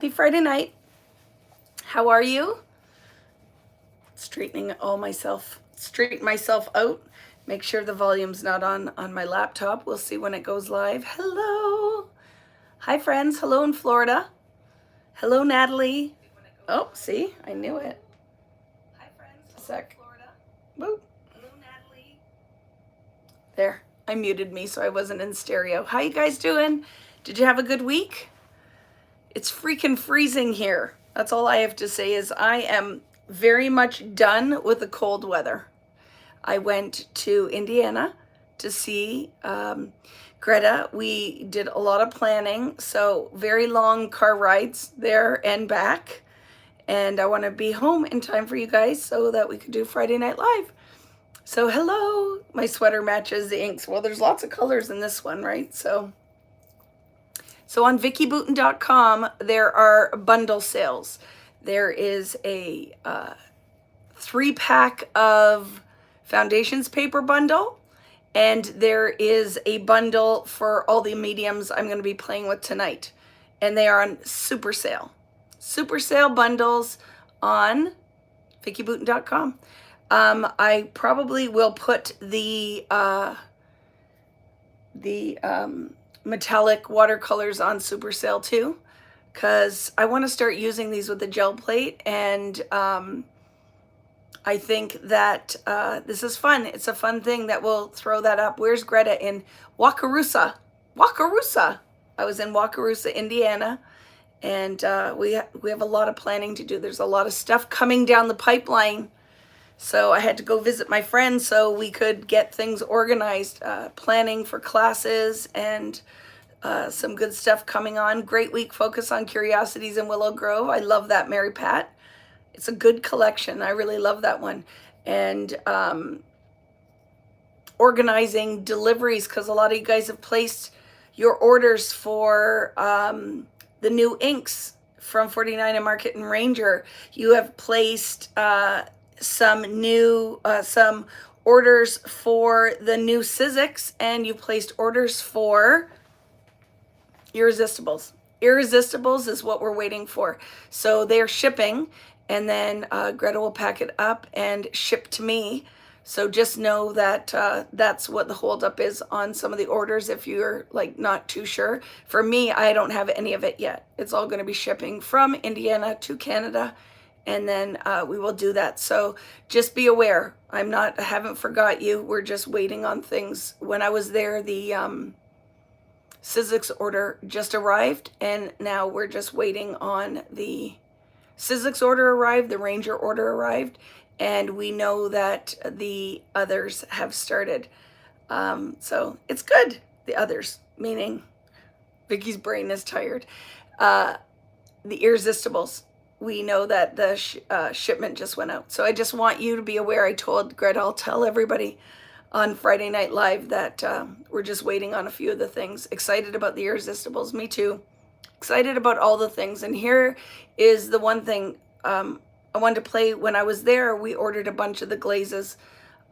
Happy Friday night. How are you? Straighten myself out. Make sure the volume's not on my laptop. We'll see when it goes live. Hello. Hi friends. Hello in Florida. Hello Natalie. Oh, see? I knew it. Hi friends. A sec. Boop. Hello Natalie. There. I muted me so I wasn't in stereo. How you guys doing? Did you have a good week? It's freaking freezing here. That's all I have to say is I am very much done with the cold weather. I went to Indiana to see Greta. We did a lot of planning, so very long car rides there and back. And I want to be home in time for you guys so that we could do Friday Night Live. So hello, my sweater matches the inks. Well, there's lots of colors in this one, right? So on VickyBooten.com, there are bundle sales. There is a 3-pack of foundations paper bundle, and there is a bundle for all the mediums I'm going to be playing with tonight. And they are on super sale. Super sale bundles on VickyBooten.com. I probably will put the metallic watercolors on super sale too, because I want to start using these with the gel plate, and I think that this is fun. It's a fun thing that we'll throw that up. Where's Greta? In Wakarusa. I was in Wakarusa, Indiana, and we have a lot of planning to do. There's a lot of stuff coming down the pipeline. So I had to go visit my friends so we could get things organized, planning for classes and some good stuff coming on. Great week, focus on curiosities in Willow Grove. I love that, Mary Pat. It's a good collection. I really love that one. And organizing deliveries, because a lot of you guys have placed your orders for the new inks from 49 and Market and Ranger. You have placed some orders for the new Sizzix, and you placed orders for Irresistibles. Irresistibles is what we're waiting for. So they're shipping, and then Greta will pack it up and ship to me. So just know that that's what the holdup is on some of the orders if you're like not too sure. For me, I don't have any of it yet. It's all going to be shipping from Indiana to Canada, and then we will do that. So just be aware. I haven't forgot you. We're just waiting on things. When I was there, the Sizzix order just arrived, and now we're just waiting on the Sizzix order arrived, the Ranger order arrived, and we know that the others have started. So it's good. The others, meaning Vicky's brain is tired. The Irresistibles. We know that the shipment just went out. So I just want you to be aware. I told Greta, I'll tell everybody on Friday Night Live that we're just waiting on a few of the things. Excited about the Irresistibles. Me too. Excited about all the things. And here is the one thing I wanted to play. When I was there, we ordered a bunch of the glazes.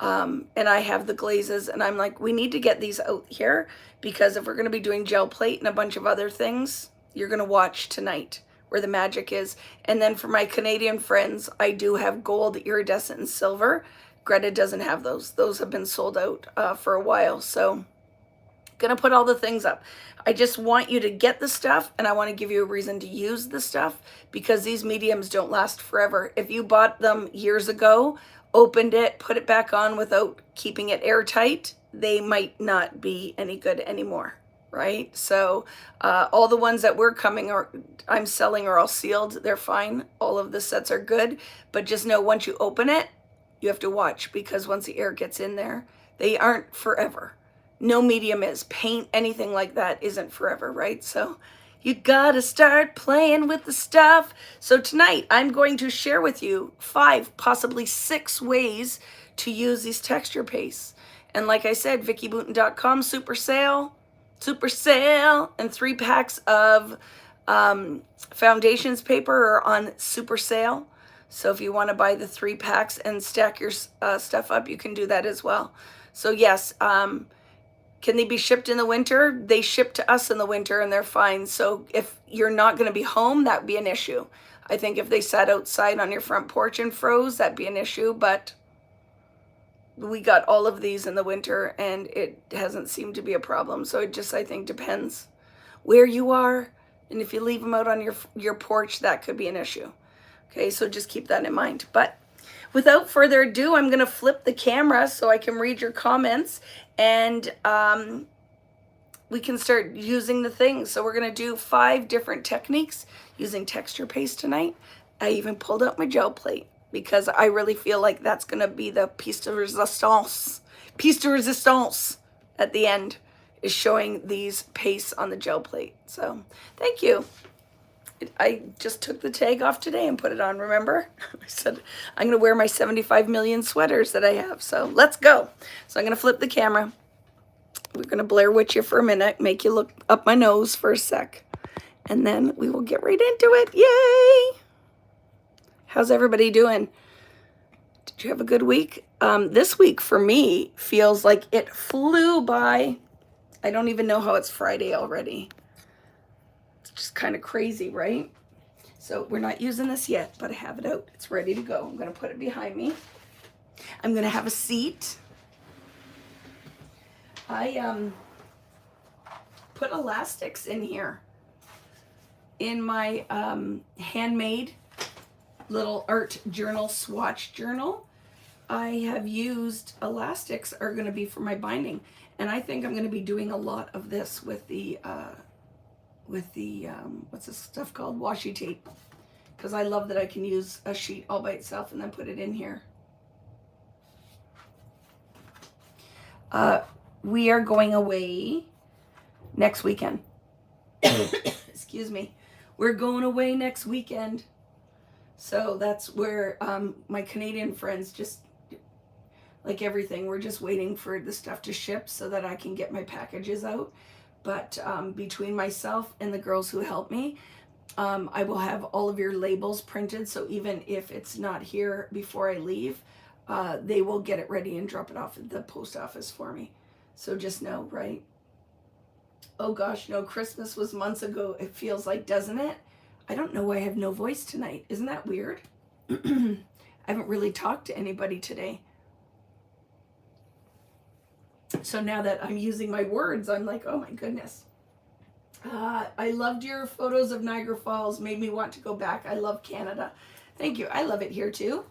And I have the glazes. And I'm like, we need to get these out here, because if we're going to be doing gel plate and a bunch of other things, you're going to watch tonight where the magic is. And then for my Canadian friends, I do have gold, iridescent, and silver. Greta doesn't have those. Those have been sold out for a while. So gonna put all the things up. I just want you to get the stuff, and I want to give you a reason to use the stuff, because these mediums don't last forever. If you bought them years ago, opened it, put it back on without keeping it airtight, they might not be any good anymore. Right? So all the ones that I'm selling are all sealed. They're fine. All of the sets are good. But just know, once you open it, you have to watch, because once the air gets in there, they aren't forever. No medium is. Paint, anything like that isn't forever, right? So you gotta start playing with the stuff. So tonight I'm going to share with you 5, possibly 6 ways to use these texture pastes. And like I said, VickyBooten.com, super sale, and 3 packs of foundations paper are on super sale. So if you want to buy the 3 packs and stack your stuff up, you can do that as well. So yes, Can they be shipped in the winter? They ship to us in the winter and they're fine. So if you're not going to be home, that'd be an issue. I think if they sat outside on your front porch and froze, that'd be an issue. But we got all of these in the winter and it hasn't seemed to be a problem. So it just, I think, depends where you are. And if you leave them out on your porch, that could be an issue. Okay, so just keep that in mind. But without further ado, I'm going to flip the camera so I can read your comments, and we can start using the things. So we're going to do 5 different techniques using texture paste tonight. I even pulled out my gel plate because I really feel like that's going to be the piece de resistance. Piece de resistance at the end is showing these pastes on the gel plate. So thank you. I just took the tag off today and put it on, remember? I said, I'm going to wear my 75 million sweaters that I have. So let's go. So I'm going to flip the camera. We're going to Blair Witch you for a minute, make you look up my nose for a sec. And then we will get right into it. Yay! How's everybody doing? Did you have a good week? This week for me feels like it flew by. I don't even know how it's Friday already. Just kind of crazy, right? So we're not using this yet, but I have it out. It's ready to go. I'm going to put it behind me. I'm going to have a seat. I put elastics in here in my handmade little art journal, swatch journal. I have used elastics are going to be for my binding, and I think I'm going to be doing a lot of this with the what's this stuff called, washi tape, because I love that I can use a sheet all by itself and then put it in here. We are going away next weekend. Excuse me. We're going away next weekend. So that's where my Canadian friends, just like everything, we're just waiting for the stuff to ship so that I can get my packages out. But between myself and the girls who help me, I will have all of your labels printed. So even if it's not here before I leave, they will get it ready and drop it off at the post office for me. So just know, right? Oh gosh, no, Christmas was months ago. It feels like, doesn't it? I don't know why I have no voice tonight. Isn't that weird? I haven't really talked to anybody today. So now that I'm using my words, I'm like, oh my goodness. I loved your photos of Niagara Falls. Made me want to go back. I love Canada. Thank you. I love it here too.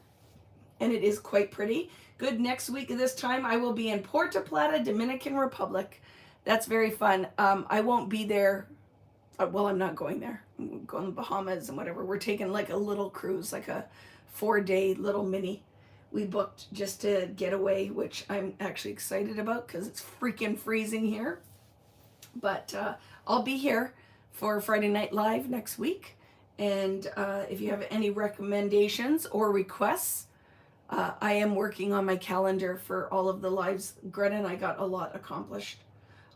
And it is quite pretty. Good. Next week at this time, I will be in Puerto Plata, Dominican Republic. That's very fun. I won't be there. Well, I'm not going there. I'm going to the Bahamas and whatever. We're taking like a little cruise, like a 4-day little mini. We booked just to get away, which I'm actually excited about because it's freaking freezing here. But I'll be here for Friday Night Live next week. And if you have any recommendations or requests, I am working on my calendar for all of the lives. Greta and I got a lot accomplished.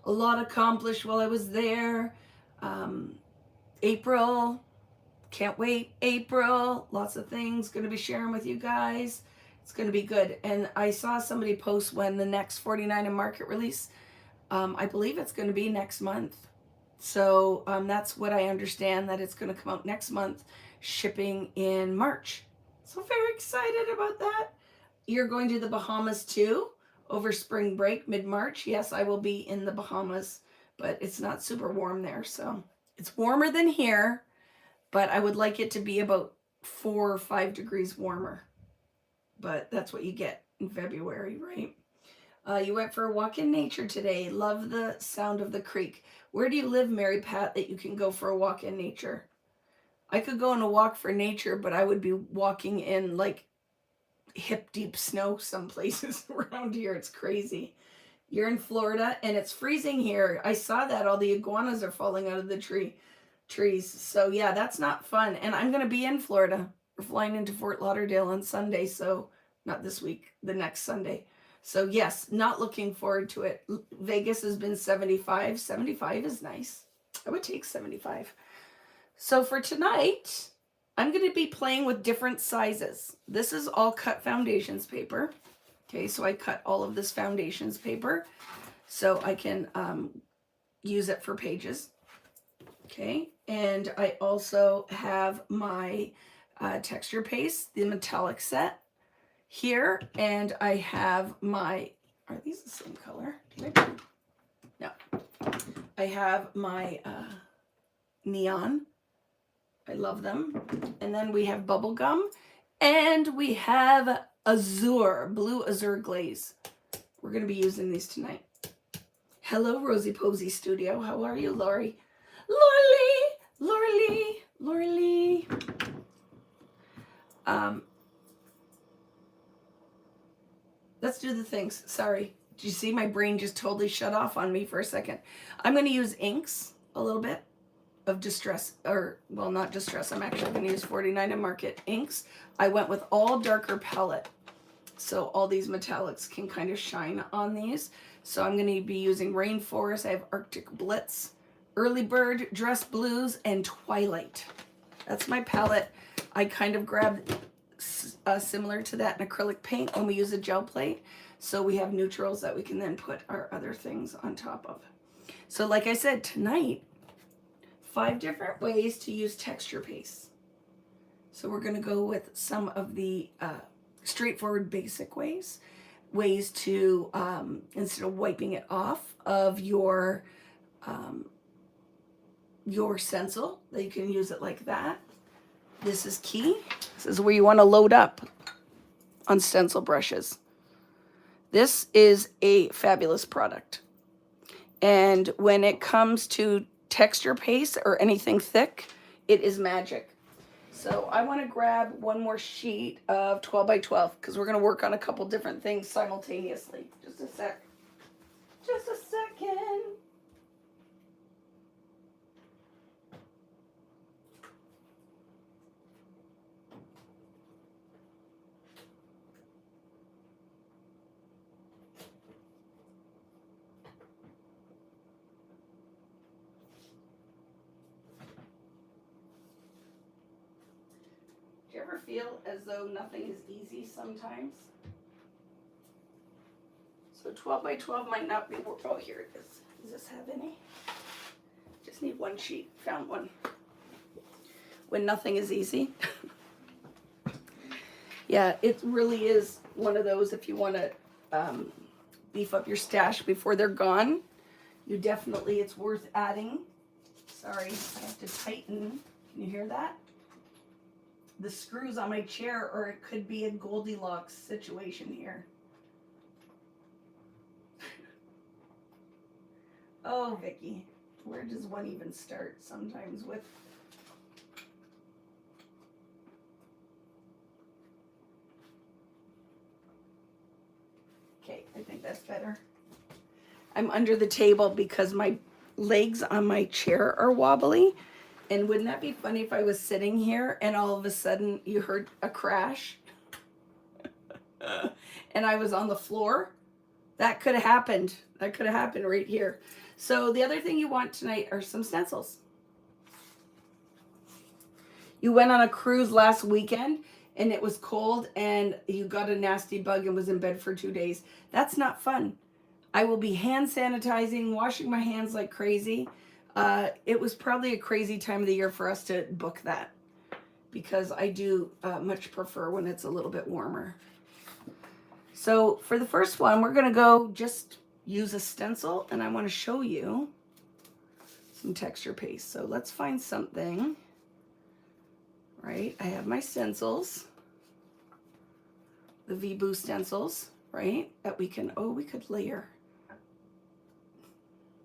A lot accomplished while I was there. April, can't wait. April, lots of things going to be sharing with you guys. It's going to be good. And I saw somebody post when the next 49 in market release. I believe it's going to be next month. So that's what I understand, that it's going to come out next month, shipping in March. So very excited about that. You're going to the Bahamas too over spring break, mid-March. Yes, I will be in the Bahamas, but it's not super warm there. So it's warmer than here, but I would like it to be about 4 or 5 degrees warmer. But that's what you get in February, right? You went for a walk in nature today. Love the sound of the creek. Where do you live, Mary Pat, that you can go for a walk in nature? I could go on a walk for nature, but I would be walking in like hip deep snow some places around here. It's crazy. You're in Florida and it's freezing here. I saw that all the iguanas are falling out of the trees. So yeah, that's not fun. And I'm going to be in Florida. We're flying into Fort Lauderdale on Sunday. So not this week, the next Sunday. So yes, not looking forward to it. Vegas has been 75. 75 is nice. I would take 75. So for tonight, I'm going to be playing with different sizes. This is all cut foundations paper. Okay, so I cut all of this foundations paper. so I can use it for pages. Okay, and I also have my texture paste, the metallic set here, and I have my, are these the same color? No. I have my neon. I love them. And then we have bubble gum, and we have azure, blue azure glaze. We're going to be using these tonight. Hello, Rosie Posey Studio. How are you, Lori? Lori Lee. Let's do the things. Sorry. Did you see my brain just totally shut off on me for a second? I'm going to use inks a little bit of distress, or well, not distress. I'm actually going to use 49 and Market inks. I went with all darker palette, so all these metallics can kind of shine on these. So I'm going to be using Rainforest. I have Arctic Blitz, Early Bird, Dress Blues, and Twilight. That's my palette. I kind of grabbed similar to that in acrylic paint when we use a gel plate. So we have neutrals that we can then put our other things on top of. So like I said, tonight, 5 different ways to use texture paste. So we're going to go with some of the straightforward basic ways to, instead of wiping it off of your stencil, that you can use it like that. This is key. This is where you want to load up on stencil brushes. This is a fabulous product. And when it comes to texture paste or anything thick, it is magic. So I want to grab one more sheet of 12 by 12 because we're going to work on a couple different things simultaneously. Just a sec. Just a second. Do you ever feel as though nothing is easy sometimes? So 12 by 12 might not be, oh, here it is. Does this have any? Just need one sheet, found one. When nothing is easy. Yeah, it really is one of those, if you want to beef up your stash before they're gone, you definitely, it's worth adding. Sorry, I have to tighten. Can you hear that? The screws on my chair, or it could be a Goldilocks situation here. Oh, Vicky, where does one even start sometimes with? Okay, I think that's better. I'm under the table because my legs on my chair are wobbly. And wouldn't that be funny if I was sitting here and all of a sudden you heard a crash and I was on the floor? That could have happened. That could have happened right here. So the other thing you want tonight are some stencils. You went on a cruise last weekend and it was cold and you got a nasty bug and was in bed for 2 days. That's not fun. I will be hand sanitizing, washing my hands like crazy. It was probably a crazy time of the year for us to book that because I do much prefer when it's a little bit warmer. So for the first one, we're going to go just use a stencil, and I want to show you some texture paste. So let's find something, right? I have my stencils, the V-Boo stencils, right? That we can, oh, we could layer.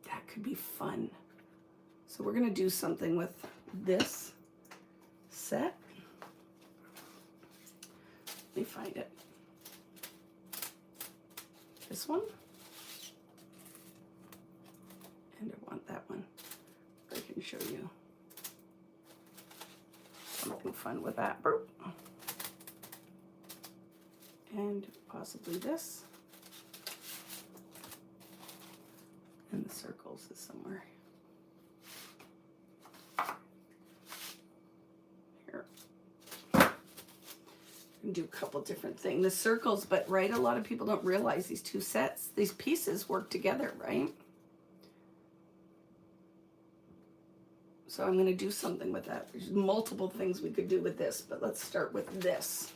That could be fun. So we're going to do something with this set. Let me find it. This one. And I want that one. I can show you something fun with that. And possibly this. And the circles is somewhere. do a couple different things. The circles, but right, a lot of people don't realize these two sets, these pieces work together, right? So I'm going to do something with that. There's multiple things we could do with this, but let's start with this.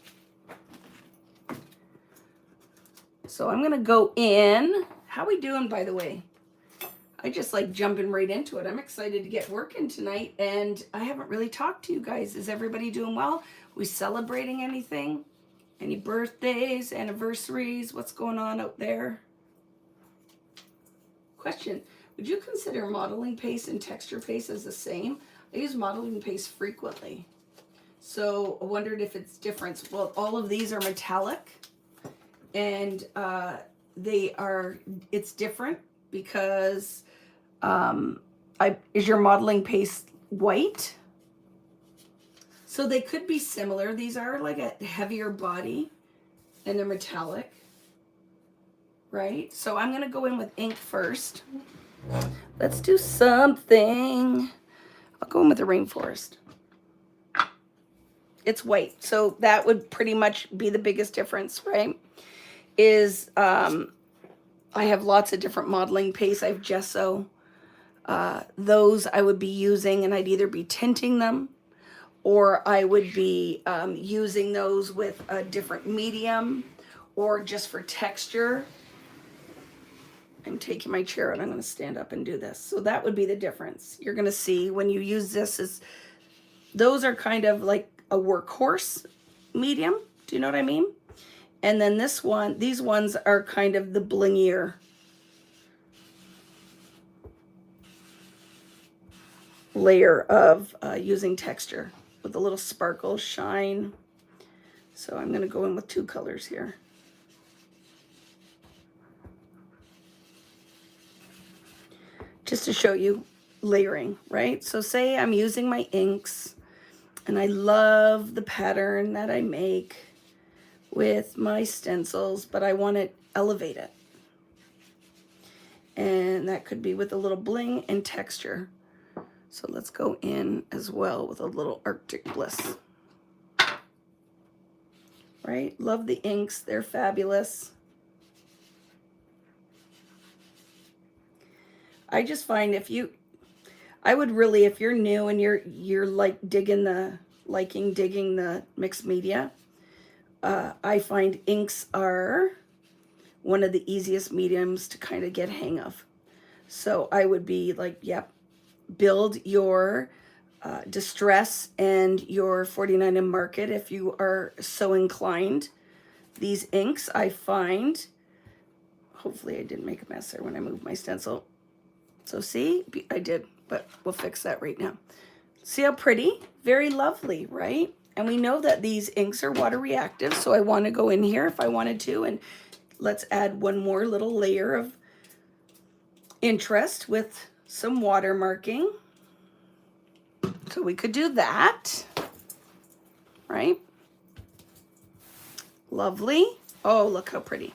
So I'm going to go in. How we doing, by the way? I just like jumping right into it. I'm excited to get working tonight, and I haven't really talked to you guys. Is everybody doing well? We celebrating anything? Any birthdays, anniversaries? What's going on out there? Question. Would you consider modeling paste and texture paste as the same? I use modeling paste frequently. So I wondered if it's different. Well, all of these are metallic, and it's different because is your modeling paste white? So they could be similar. These are like a heavier body and they're metallic, right? So I'm going to go in with ink first. Let's do something. I'll go in with the rainforest. It's white. So that would pretty much be the biggest difference, right? Is I have lots of different modeling paste. I have gesso. Those I would be using, and I'd either be tinting them or I would be using those with a different medium or just for texture. I'm taking my chair and I'm going to stand up and do this. So that would be the difference. You're going to see when you use this, those are kind of like a workhorse medium. Do you know what I mean? And then these ones are kind of the blingier. Layer of using texture with a little sparkle, shine. So I'm going to go in with two colors here. Just to show you layering, right? So say I'm using my inks and I love the pattern that I make with my stencils, but I want to elevate it. And that could be with a little bling and texture. So let's go in as well with a little Arctic Bliss. Right? Love the inks. They're fabulous. I just find if you're new and you're like digging the mixed media, I find inks are one of the easiest mediums to kind of get hang of. So I would be like, yep, build your Distress and your 49 and Market if you are so inclined. These inks I find, hopefully I didn't make a mess there when I moved my stencil. So see, I did, but we'll fix that right now. See how pretty? Very lovely, right? And we know that these inks are water reactive, so I want to go in here if I wanted to, and let's add one more little layer of interest with some watermarking. So we could do that, right? Lovely. Oh, look how pretty.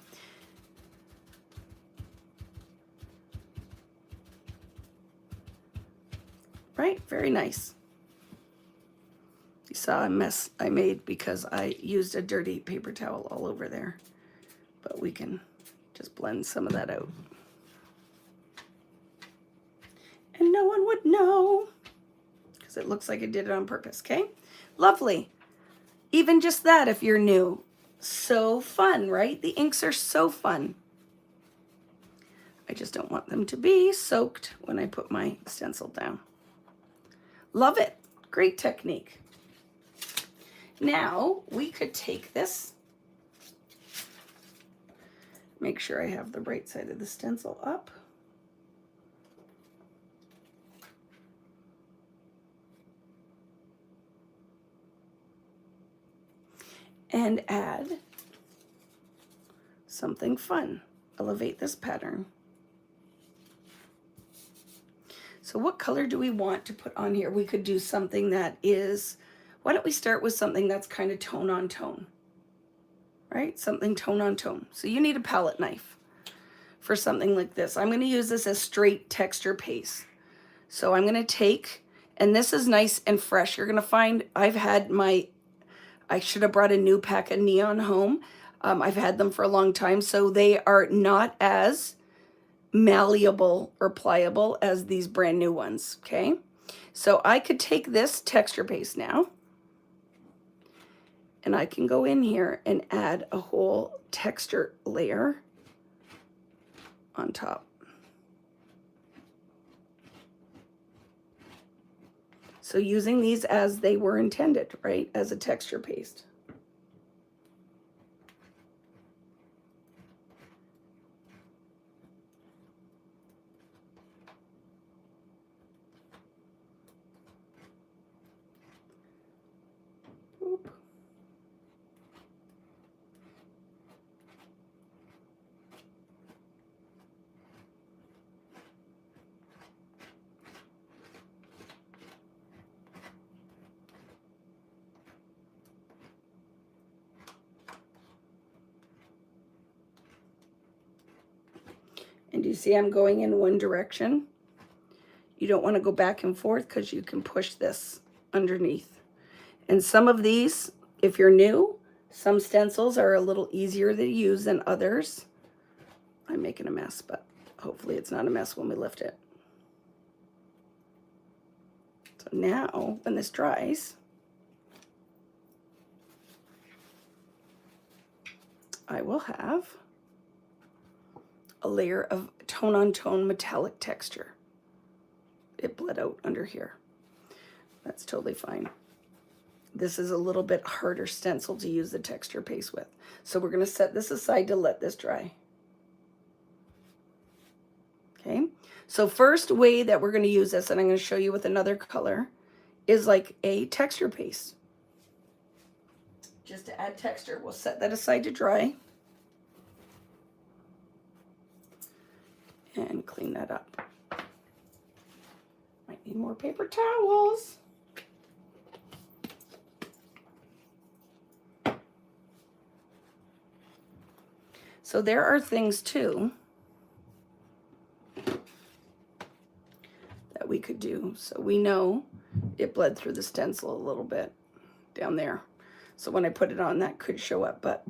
Right? Very nice. You saw a mess I made because I used a dirty paper towel all over there. But we can just blend some of that out. And no one would know because it looks like I did it on purpose, okay? Lovely. Even just that if you're new. So fun, right? The inks are so fun. I just don't want them to be soaked when I put my stencil down. Love it. Great technique. Now we could take this, make sure I have the right side of the stencil up. And add something fun. Elevate this pattern. So what color do we want to put on here? We could do something that is, why don't we start with something that's kind of tone on tone, right? Something tone on tone. So you need a palette knife for something like this. I'm going to use this as straight texture paste. So I'm going to take, and this is nice and fresh. You're going to find I've had my I should have brought a new pack of neon home. I've had them for a long time, so they are not as malleable or pliable as these brand new ones, okay? So I could take this texture paste now, and I can go in here and add a whole texture layer on top. So using these as they were intended, right, as a texture paste. Oop. And you see I'm going in one direction. You don't want to go back and forth because you can push this underneath. And some of these, if you're new, some stencils are a little easier to use than others. I'm making a mess, but hopefully it's not a mess when we lift it. So now, when this dries, I will have a layer of tone-on-tone metallic texture. It bled out under here. That's totally fine. This is a little bit harder stencil to use the texture paste with. So we're going to set this aside to let this dry. Okay, so first way that we're going to use this, and I'm going to show you with another color, is like a texture paste. Just to add texture, we'll set that aside to dry. And clean that up. Might need more paper towels. So there are things too that we could do. So we know it bled through the stencil a little bit down there. So when I put it on, that could show up, but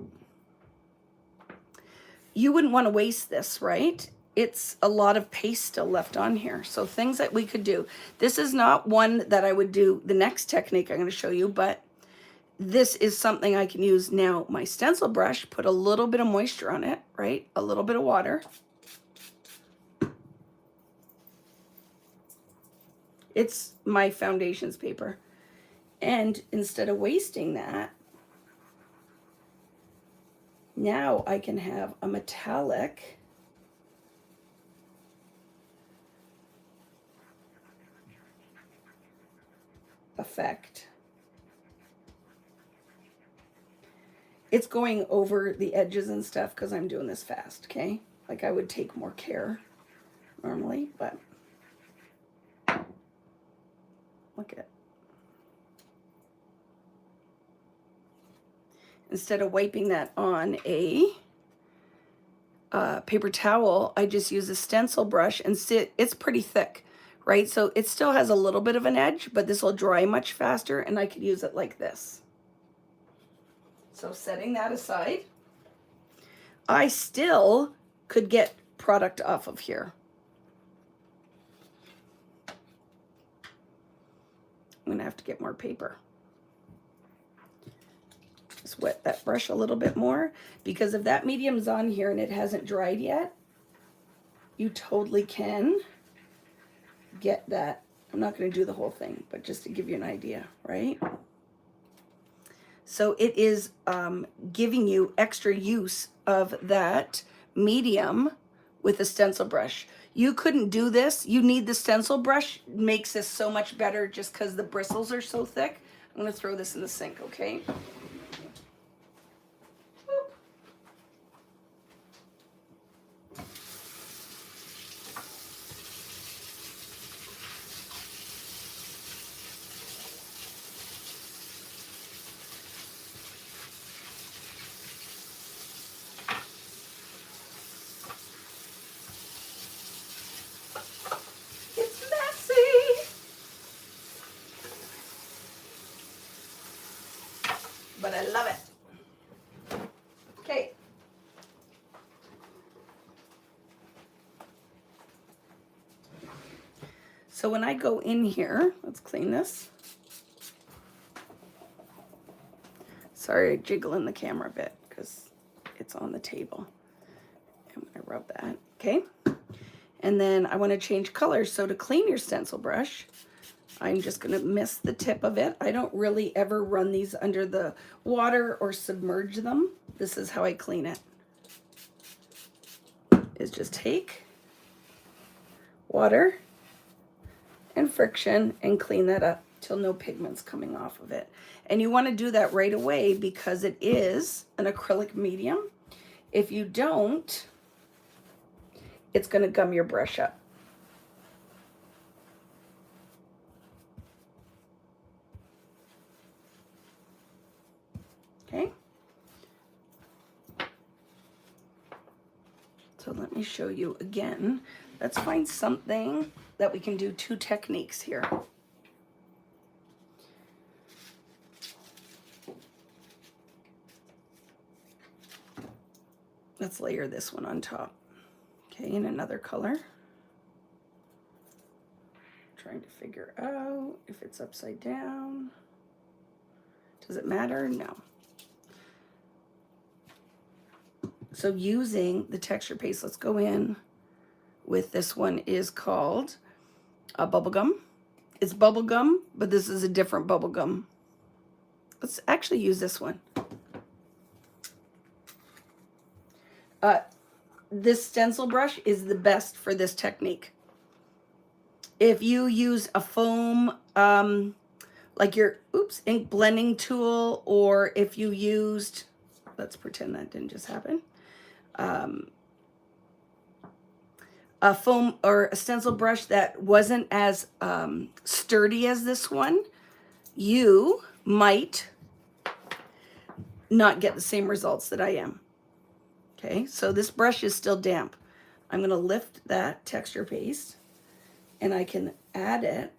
you wouldn't want to waste this, right? It's a lot of paste still left on here. So things that we could do. This is not one that I would do the next technique I'm going to show you, but this is something I can use now. My stencil brush, put a little bit of moisture on it, right? A little bit of water. It's my foundations paper. And instead of wasting that, now I can have a metallic effect. It's going over the edges and stuff because I'm doing this fast, okay? Like I would take more care normally, but look at it. Instead of wiping that on a paper towel, I just use a stencil brush and it's pretty thick, right? So it still has a little bit of an edge, but this will dry much faster and I could use it like this. So setting that aside, I still could get product off of here. I'm gonna have to get more paper. Just wet that brush a little bit more, because if that medium's on here and it hasn't dried yet, you totally can get that. I'm not gonna do the whole thing, but just to give you an idea, right? So it is giving you extra use of that medium with a stencil brush. You couldn't do this. You need the stencil brush. Makes this so much better just because the bristles are so thick. I'm going to throw this in the sink, okay? but I love it. Okay. So when I go in here, let's clean this. Sorry, I jiggle in the camera a bit because it's on the table. I'm gonna rub that, okay? And then I wanna change colors. So to clean your stencil brush, I'm just gonna mist the tip of it. I don't really ever run these under the water or submerge them. This is how I clean it. Is just take water and friction and clean that up till no pigment's coming off of it. And you want to do that right away because it is an acrylic medium. If you don't, it's going to gum your brush up. Okay. So let me show you again. Let's find something that we can do two techniques here. Let's layer this one on top. Okay, in another color. Trying to figure out if it's upside down. Does it matter? No. So using the texture paste, let's go in with this one is called bubblegum. It's bubblegum, but this is a different bubblegum. Let's actually use this one. This stencil brush is the best for this technique. If you use a foam, like your, ink blending tool, or if you used, let's pretend that didn't just happen, a foam or a stencil brush that wasn't as sturdy as this one, you might not get the same results that I am. Okay, so this brush is still damp. I'm going to lift that texture paste and I can add it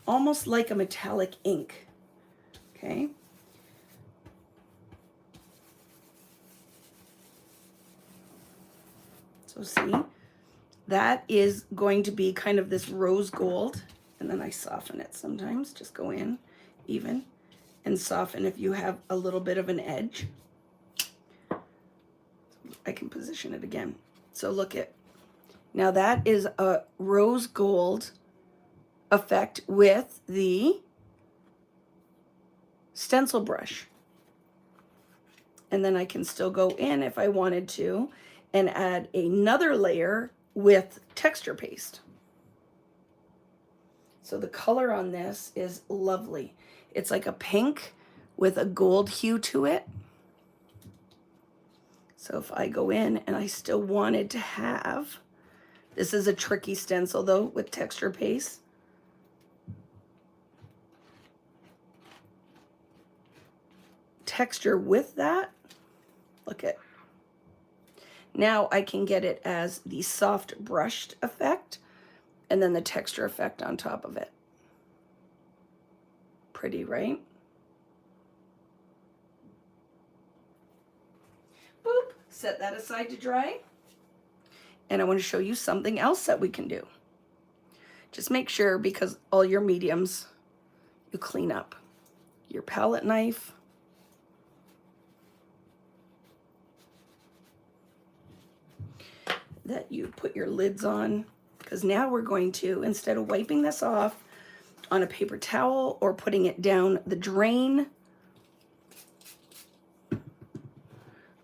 almost like a metallic ink. Okay. So see, that is going to be kind of this rose gold, and then I soften it sometimes, just go in even and soften if you have a little bit of an edge. I can position it again. So look at, now that is a rose gold effect with the stencil brush. And then I can still go in if I wanted to and add another layer with texture paste. So the color on this is lovely. It's like a pink with a gold hue to it. So if I go in and I still wanted to have, this is a tricky stencil though with texture paste. Texture with that, look at. Now I can get it as the soft brushed effect and then the texture effect on top of it. Pretty, right? Boop, set that aside to dry. And I want to show you something else that we can do. Just make sure, because all your mediums, you clean up your palette knife. That you put your lids on, because now we're going to, instead of wiping this off on a paper towel or putting it down the drain,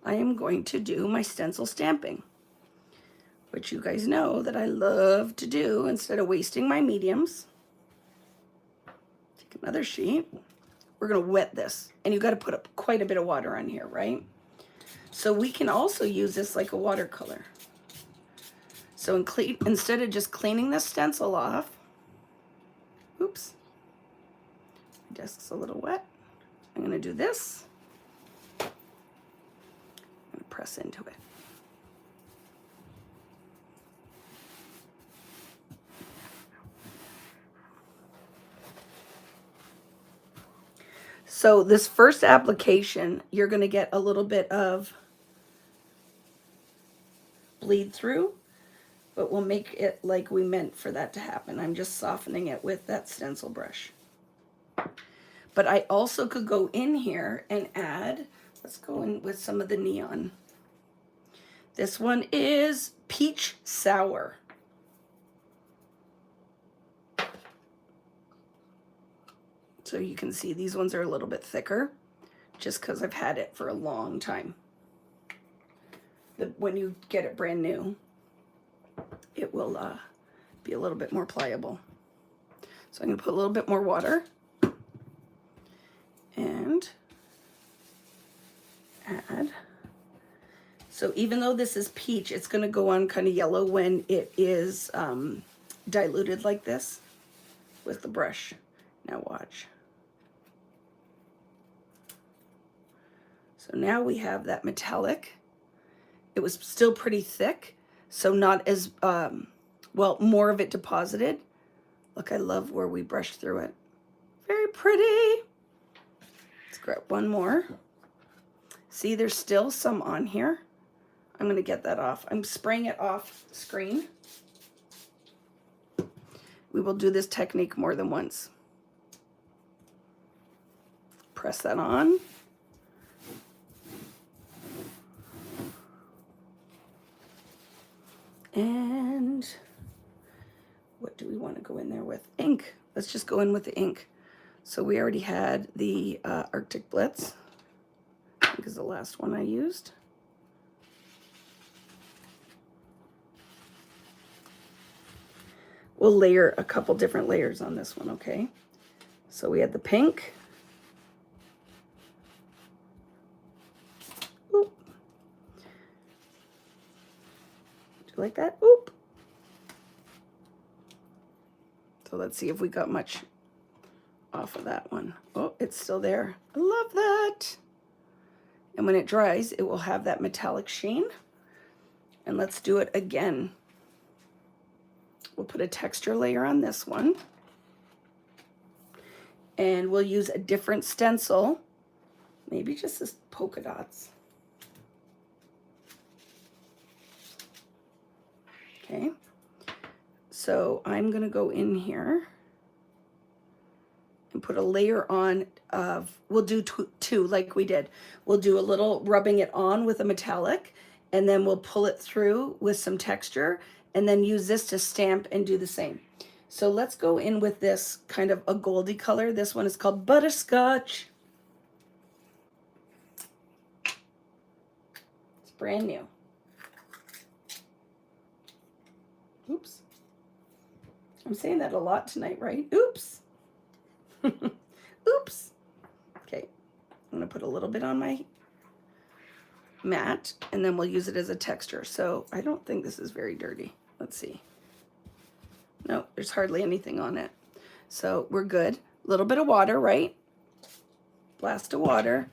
I am going to do my stencil stamping, which you guys know that I love to do instead of wasting my mediums. Take another sheet. We're going to wet this, and you got to put up quite a bit of water on here, right? So we can also use this like a watercolor. So instead of just cleaning the stencil off, oops, my desk's a little wet. I'm going to do this. I'm going to press into it. So So this first application, you're going to get a little bit of bleed through, but we'll make it like we meant for that to happen. I'm just softening it with that stencil brush. But I also could go in here and add, let's go in with some of the neon. This one is Peach Sour. So you can see these ones are a little bit thicker just because I've had it for a long time. When you get it brand new, it will be a little bit more pliable. So I'm going to put a little bit more water and add. So even though this is peach, it's going to go on kind of yellow when it is diluted like this with the brush. Now watch. So now we have that metallic. It was still pretty thick, so not as, well, more of it deposited. Look, I love where we brushed through it. Very pretty. Let's grab one more. See, there's still some on here. I'm going to get that off. I'm spraying it off screen. We will do this technique more than once. Press that on. And what do we want to go in there with? Ink. Let's just go in with the ink. So we already had the Arctic Blitz. I think is the last one I used. We'll layer a couple different layers on this one, okay? So we had the pink. Oop. Do you like that? Oop. So let's see if we got much off of that one. Oh, it's still there. I love that. And when it dries, it will have that metallic sheen. And let's do it again. We'll put a texture layer on this one. And we'll use a different stencil. Maybe just this polka dots. Okay. So I'm going to go in here and put a layer on of, we'll do two like we did. We'll do a little rubbing it on with a metallic, and then we'll pull it through with some texture, and then use this to stamp and do the same. So let's go in with this kind of a goldy color. This one is called Butterscotch. It's brand new. Oops. I'm saying that a lot tonight, right? Oops. Oops. Okay. I'm going to put a little bit on my mat, and then we'll use it as a texture. So I don't think this is very dirty. Let's see. No, there's hardly anything on it. So we're good. A little bit of water, right? Blast of water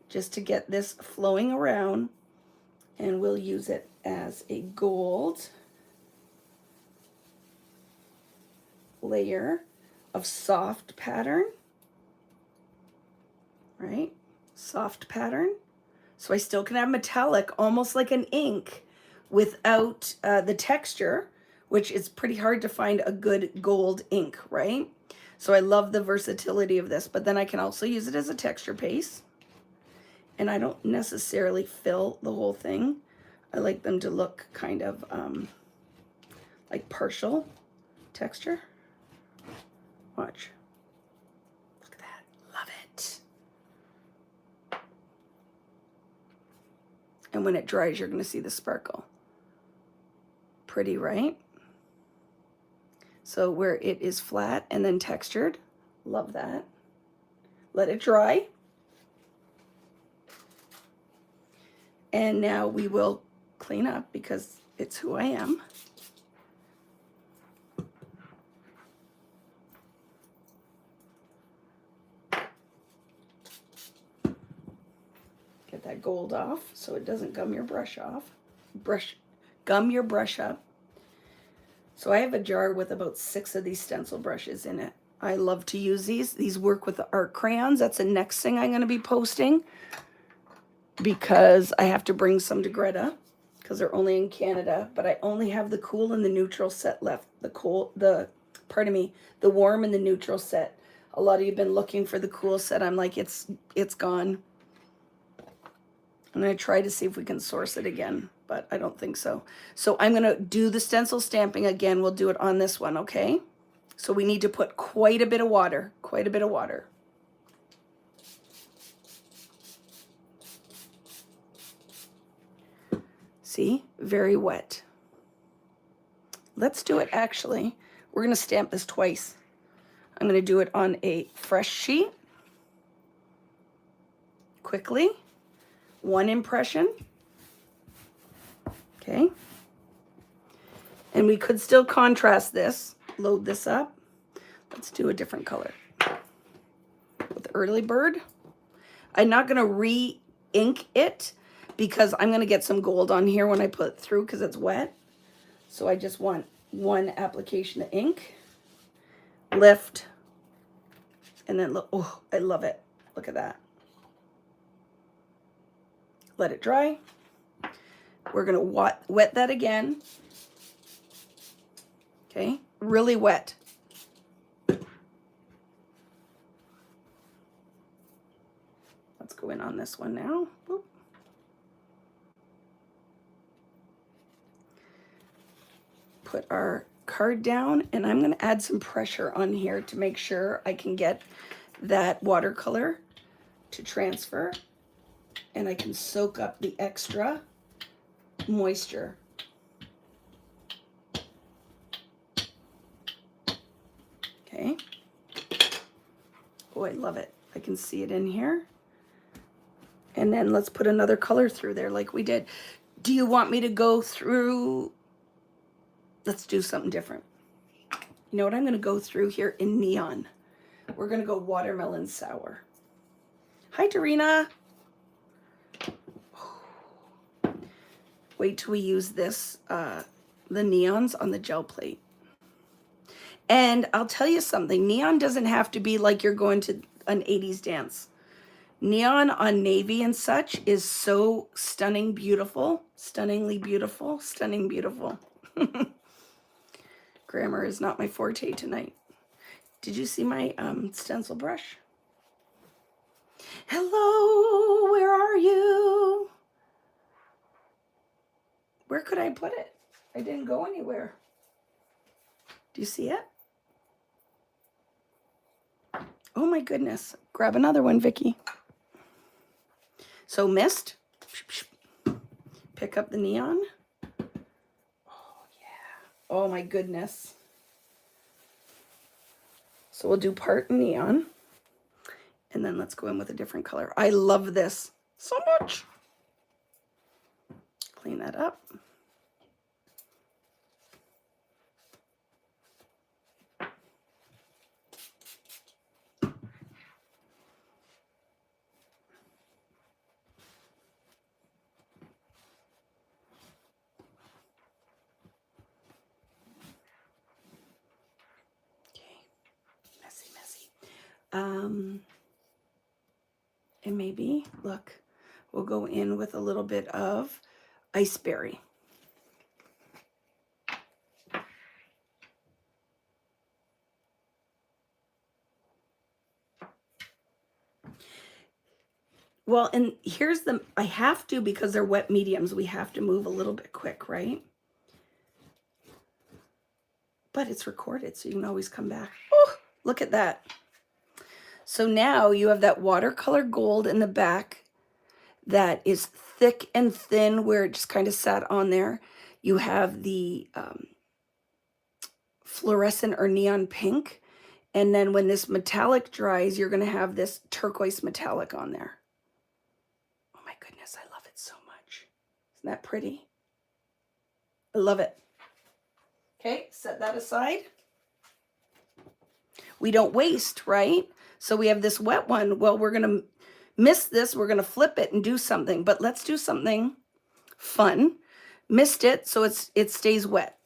just to get this flowing around, and we'll use it as a gold layer of soft pattern, right? Soft pattern. So I still can have metallic, almost like an ink, without the texture, which is pretty hard to find a good gold ink, right? So I love the versatility of this, but then I can also use it as a texture paste. And I don't necessarily fill the whole thing. I like them to look kind of like partial texture. Watch. Look at that. Love it. And when it dries, you're going to see the sparkle. Pretty, right? So where it is flat and then textured, love that. Let it dry. And now we will clean up because it's who I am. Get that gold off so it doesn't gum your brush off. Gum your brush up. So I have a jar with about 6 of these stencil brushes in it. I love to use these. These work with the art crayons. That's the next thing I'm going to be posting because I have to bring some to Greta because they're only in Canada, but I only have the cool and the neutral set left. Pardon me, the warm and the neutral set. A lot of you have been looking for the cool set. I'm like, it's gone. I'm going to try to see if we can source it again, but I don't think so. So I'm going to do the stencil stamping again. We'll do it on this one, okay? So we need to put quite a bit of water, quite a bit of water. See, very wet. Let's do it actually. We're going to stamp this twice. I'm going to do it on a fresh sheet. Quickly. One impression. Okay. And we could still contrast this. Load this up. Let's do a different color. With Early Bird. I'm not going to re-ink it because I'm going to get some gold on here when I put it through because it's wet. So I just want one application of ink. Lift. And then look. Oh, I love it. Look at that. Let it dry. We're going to wet that again. Okay. Really wet. Let's go in on this one now. Boop. Put our card down, and I'm going to add some pressure on here to make sure I can get that watercolor to transfer, and I can soak up the extra moisture. Okay. Oh, I love it. I can see it in here. And then let's put another color through there like we did. Do you want me to go through? Let's do something different. You know what I'm going to go through here in neon? We're going to go watermelon sour. Hi, Darina. Wait till we use this, the neons on the gel plate. And I'll tell you something. Neon doesn't have to be like you're going to an 80s dance. Neon on navy and such is so stunning, beautiful, stunningly beautiful, stunning, beautiful. Grammar is not my forte tonight. Did you see my stencil brush? Hello, where are you? Where could I put it? I didn't go anywhere. Do you see it? Oh my goodness. Grab another one, Vicky. So mist. Pick up the neon. Oh yeah. Oh my goodness. So we'll do part neon. And then let's go in with a different color. I love this so much. Clean that up. And maybe, look, we'll go in with a little bit of iceberry. Well, and here's I have to, because they're wet mediums, we have to move a little bit quick, right? But it's recorded, so you can always come back. Oh, look at that. So now you have that watercolor gold in the back that is thick and thin where it just kind of sat on there. You have the fluorescent or neon pink. And then when this metallic dries, you're going to have this turquoise metallic on there. Oh my goodness, I love it so much. Isn't that pretty? I love it. Okay, set that aside. We don't waste, right? So we have this wet one. Well, we're going to miss this. We're going to flip it and do something. But let's do something fun. Missed it, so it stays wet.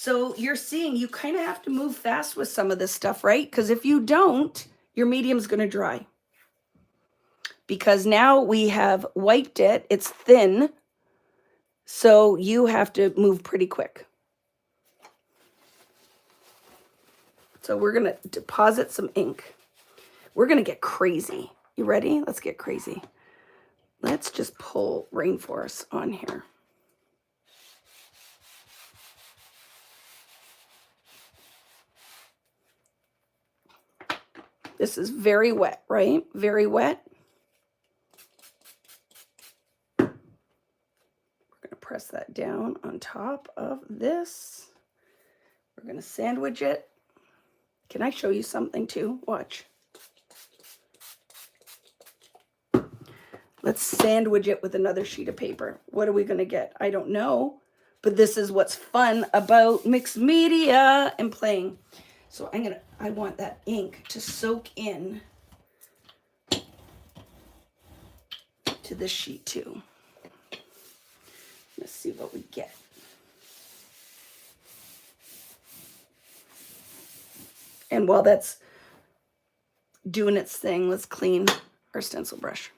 So you're seeing you kind of have to move fast with some of this stuff, right? Because if you don't, your medium's going to dry. Because now we have wiped it, it's thin, so you have to move pretty quick. So we're going to deposit some ink. We're going to get crazy. You ready? Let's get crazy. Let's just pull Rainforest on here. This is very wet, right? Very wet. We're going to press that down on top of this. We're going to sandwich it. Can I show you something too? Watch. Let's sandwich it with another sheet of paper. What are we going to get? I don't know. But this is what's fun about mixed media and playing. So I want that ink to soak in to this sheet too. Let's see what we get. And while that's doing its thing, let's clean our stencil brush.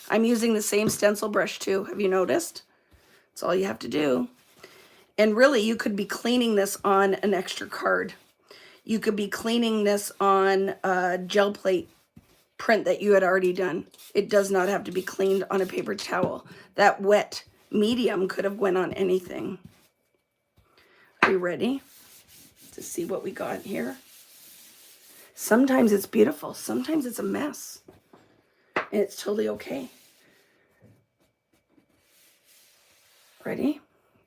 I'm using the same stencil brush too. Have you noticed? That's all you have to do. And really, you could be cleaning this on an extra card. You could be cleaning this on a gel plate print that you had already done. It does not have to be cleaned on a paper towel. That wet medium could have went on anything. Are you ready to see what we got here? Sometimes it's beautiful. Sometimes it's a mess. And it's totally okay. Ready?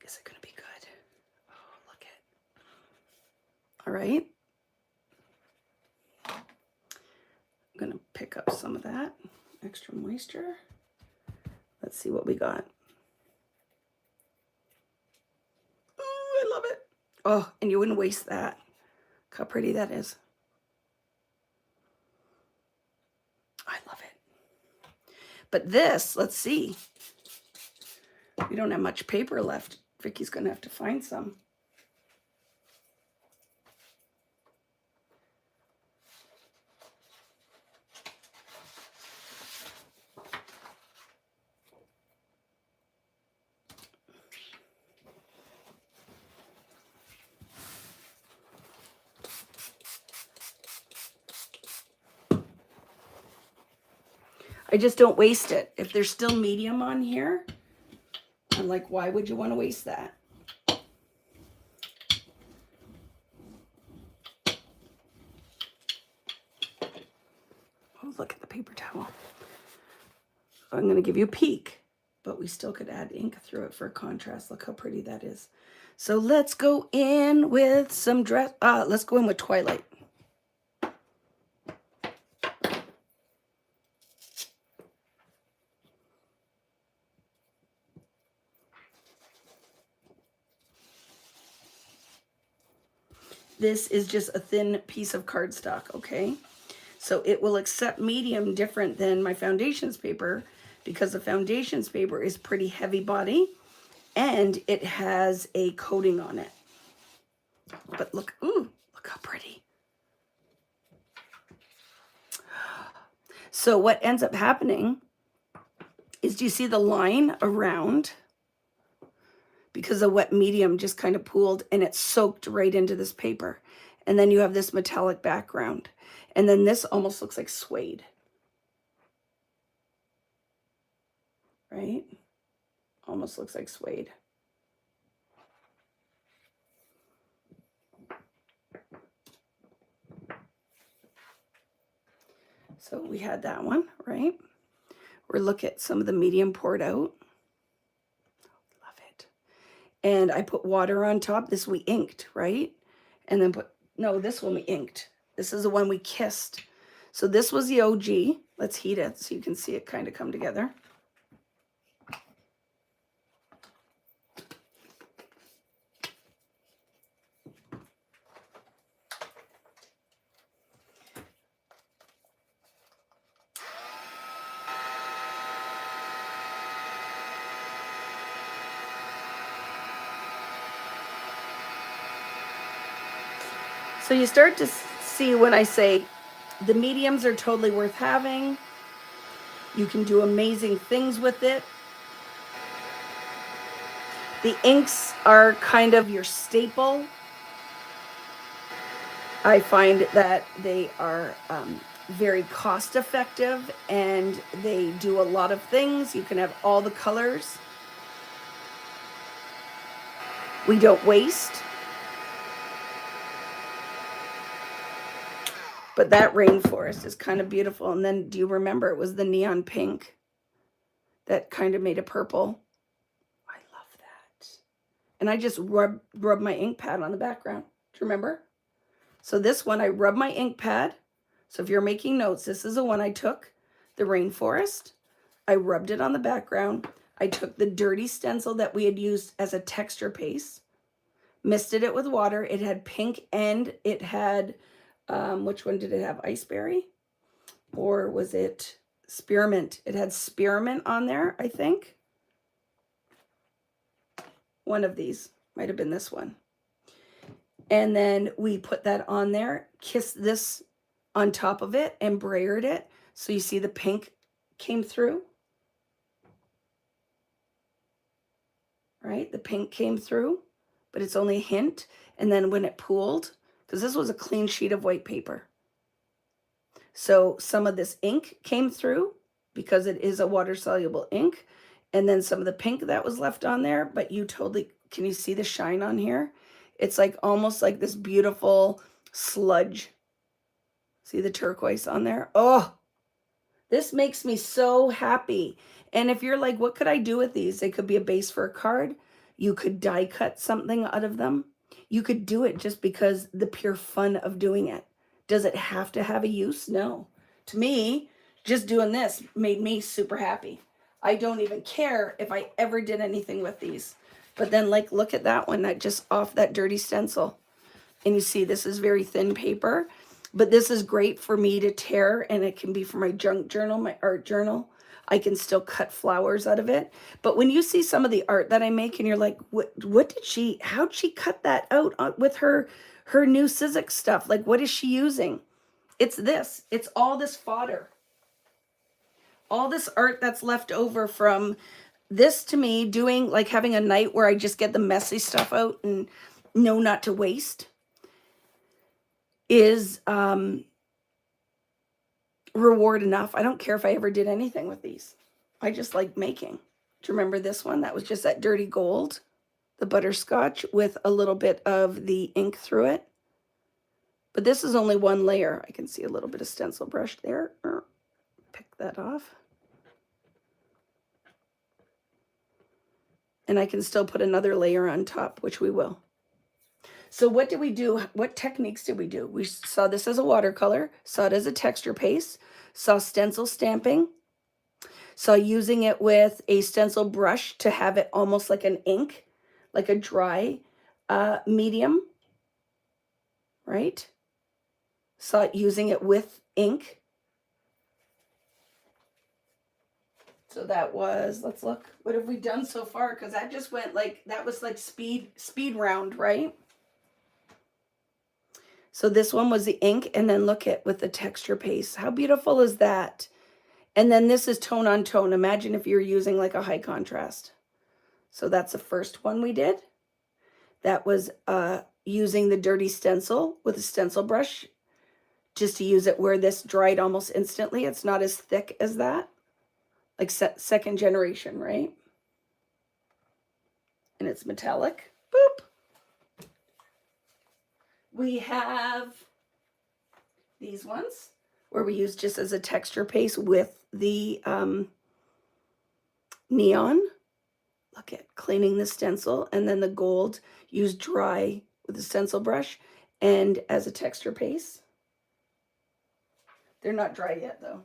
Is it going to be good? Oh, look it. All right. I'm going to pick up some of that extra moisture. Let's see what we got. Ooh, I love it. Oh, and you wouldn't waste that. Look how pretty that is. I love it. But this, let's see. We don't have much paper left. Vicky's going to have to find some. I just don't waste it. If there's still medium on here, I'm like, why would you want to waste that? Oh, look at the paper towel. I'm going to give you a peek, but we still could add ink through it for contrast. Look how pretty that is. So let's go in with some let's go in with Twilight. This is just a thin piece of cardstock, okay? So it will accept medium different than my foundations paper because the foundations paper is pretty heavy body and it has a coating on it. But look, ooh, look how pretty. So what ends up happening is, do you see the line around? Because the wet medium just kind of pooled and it soaked right into this paper. And then you have this metallic background. And then this almost looks like suede. Right? Almost looks like suede. So we had that one, right? We're looking at some of the medium poured out. And I put water on top. This we inked, right? And then this one we inked. This is the one we kissed. So this was the OG. Let's heat it so you can see it kind of come together. So you start to see when I say the mediums are totally worth having. You can do amazing things with it. The inks are kind of your staple. I find that they are very cost effective and they do a lot of things. You can have all the colors. We don't waste. But that rainforest is kind of beautiful. And then do you remember it was the neon pink that kind of made a purple? I love that. And I just rub my ink pad on the background. Do you remember? So this one, I rub my ink pad. So if you're making notes, this is the one I took, the rainforest. I rubbed it on the background. I took the dirty stencil that we had used as a texture paste, misted it with water. It had pink and it had, which one did it have? Iceberry? Or was it spearmint? It had spearmint on there, I think. One of these might have been this one. And then we put that on there, kissed this on top of it and brayered it. So you see the pink came through. Right? The pink came through, but it's only a hint. And then when it pooled, because this was a clean sheet of white paper. So some of this ink came through because it is a water-soluble ink. And then some of the pink that was left on there, but you totally, can you see the shine on here? It's like almost like this beautiful sludge. See the turquoise on there? Oh, this makes me so happy. And if you're like, what could I do with these? They could be a base for a card. You could die cut something out of them. You could do it just because the pure fun of doing it. Does it have to have a use? No. To me, just doing this made me super happy. I don't even care if I ever did anything with these. But then like, look at that one, that just off that dirty stencil. And you see this is very thin paper, but this is great for me to tear, and it can be for my junk journal, my art journal. I can still cut flowers out of it. But when you see some of the art that I make and you're like, how'd she cut that out with her new Sizzix stuff? Like, what is she using? It's this, it's all this fodder. All this art that's left over from this, to me, doing like having a night where I just get the messy stuff out and know not to waste, is reward enough. I don't care if I ever did anything with these. I just like making. Do you remember this one? That was just that dirty gold, the butterscotch with a little bit of the ink through it. But this is only one layer. I can see a little bit of stencil brush there. Pick that off. And I can still put another layer on top, which we will. So what did we do? What techniques did we do? We saw this as a watercolor, saw it as a texture paste, saw stencil stamping, saw using it with a stencil brush to have it almost like an ink, like a dry medium, right? Saw it using it with ink. So that was, let's look, what have we done so far? Because that just went like, that was like speed round, right? So this one was the ink, and then look at with the texture paste. How beautiful is that? And then this is tone on tone. Imagine if you're using like a high contrast. So that's the first one we did. That was using the dirty stencil with a stencil brush, just to use it where this dried almost instantly. It's not as thick as that. Like second generation, right? And it's metallic. Boop. We have these ones where we use just as a texture paste with the neon. Look at cleaning the stencil, and then the gold used dry with the stencil brush and as a texture paste. They're not dry yet though.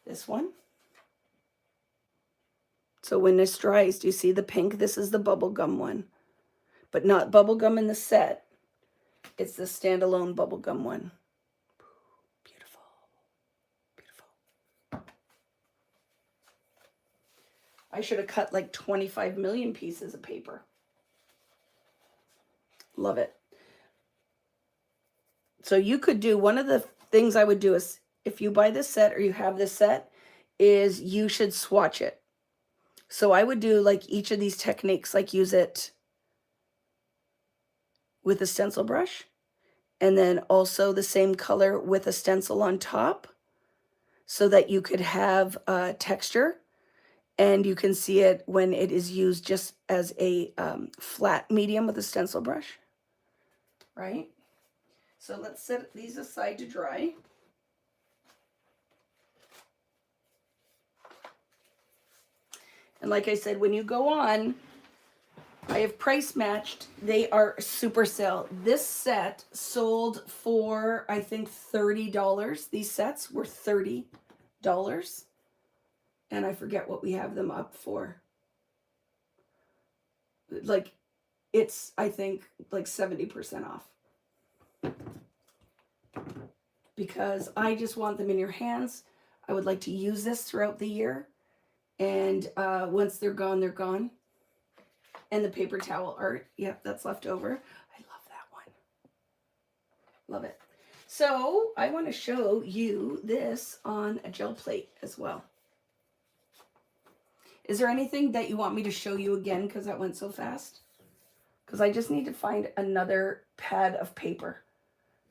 This one. So when this dries, do you see the pink? This is the bubblegum one, but not bubblegum in the set. It's the standalone bubblegum one. Beautiful. Beautiful. I should have cut like 25 million pieces of paper. Love it. So you could do, one of the things I would do is, if you buy this set or you have this set, is you should swatch it. So I would do like each of these techniques, like use it with a stencil brush, and then also the same color with a stencil on top, so that you could have texture, and you can see it when it is used just as a flat medium with a stencil brush, right? So let's set these aside to dry. And like I said, when you go on, I have price matched. They are super sale. This set sold for, I think, $30. These sets were $30. And I forget what we have them up for. Like, it's, I think, like 70% off. Because I just want them in your hands. I would like to use this throughout the year. And once they're gone, they're gone. And the paper towel art, yep, that's left over. I love that one. Love it. So I want to show you this on a gel plate as well. Is there anything that you want me to show you again, because that went so fast? Because I just need to find another pad of paper.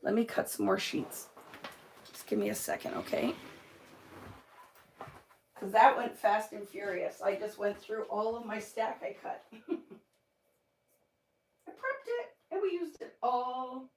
Let me cut some more sheets. Just give me a second, okay? Because that went fast and furious. I just went through all of my stack I cut. I prepped it and we used it all.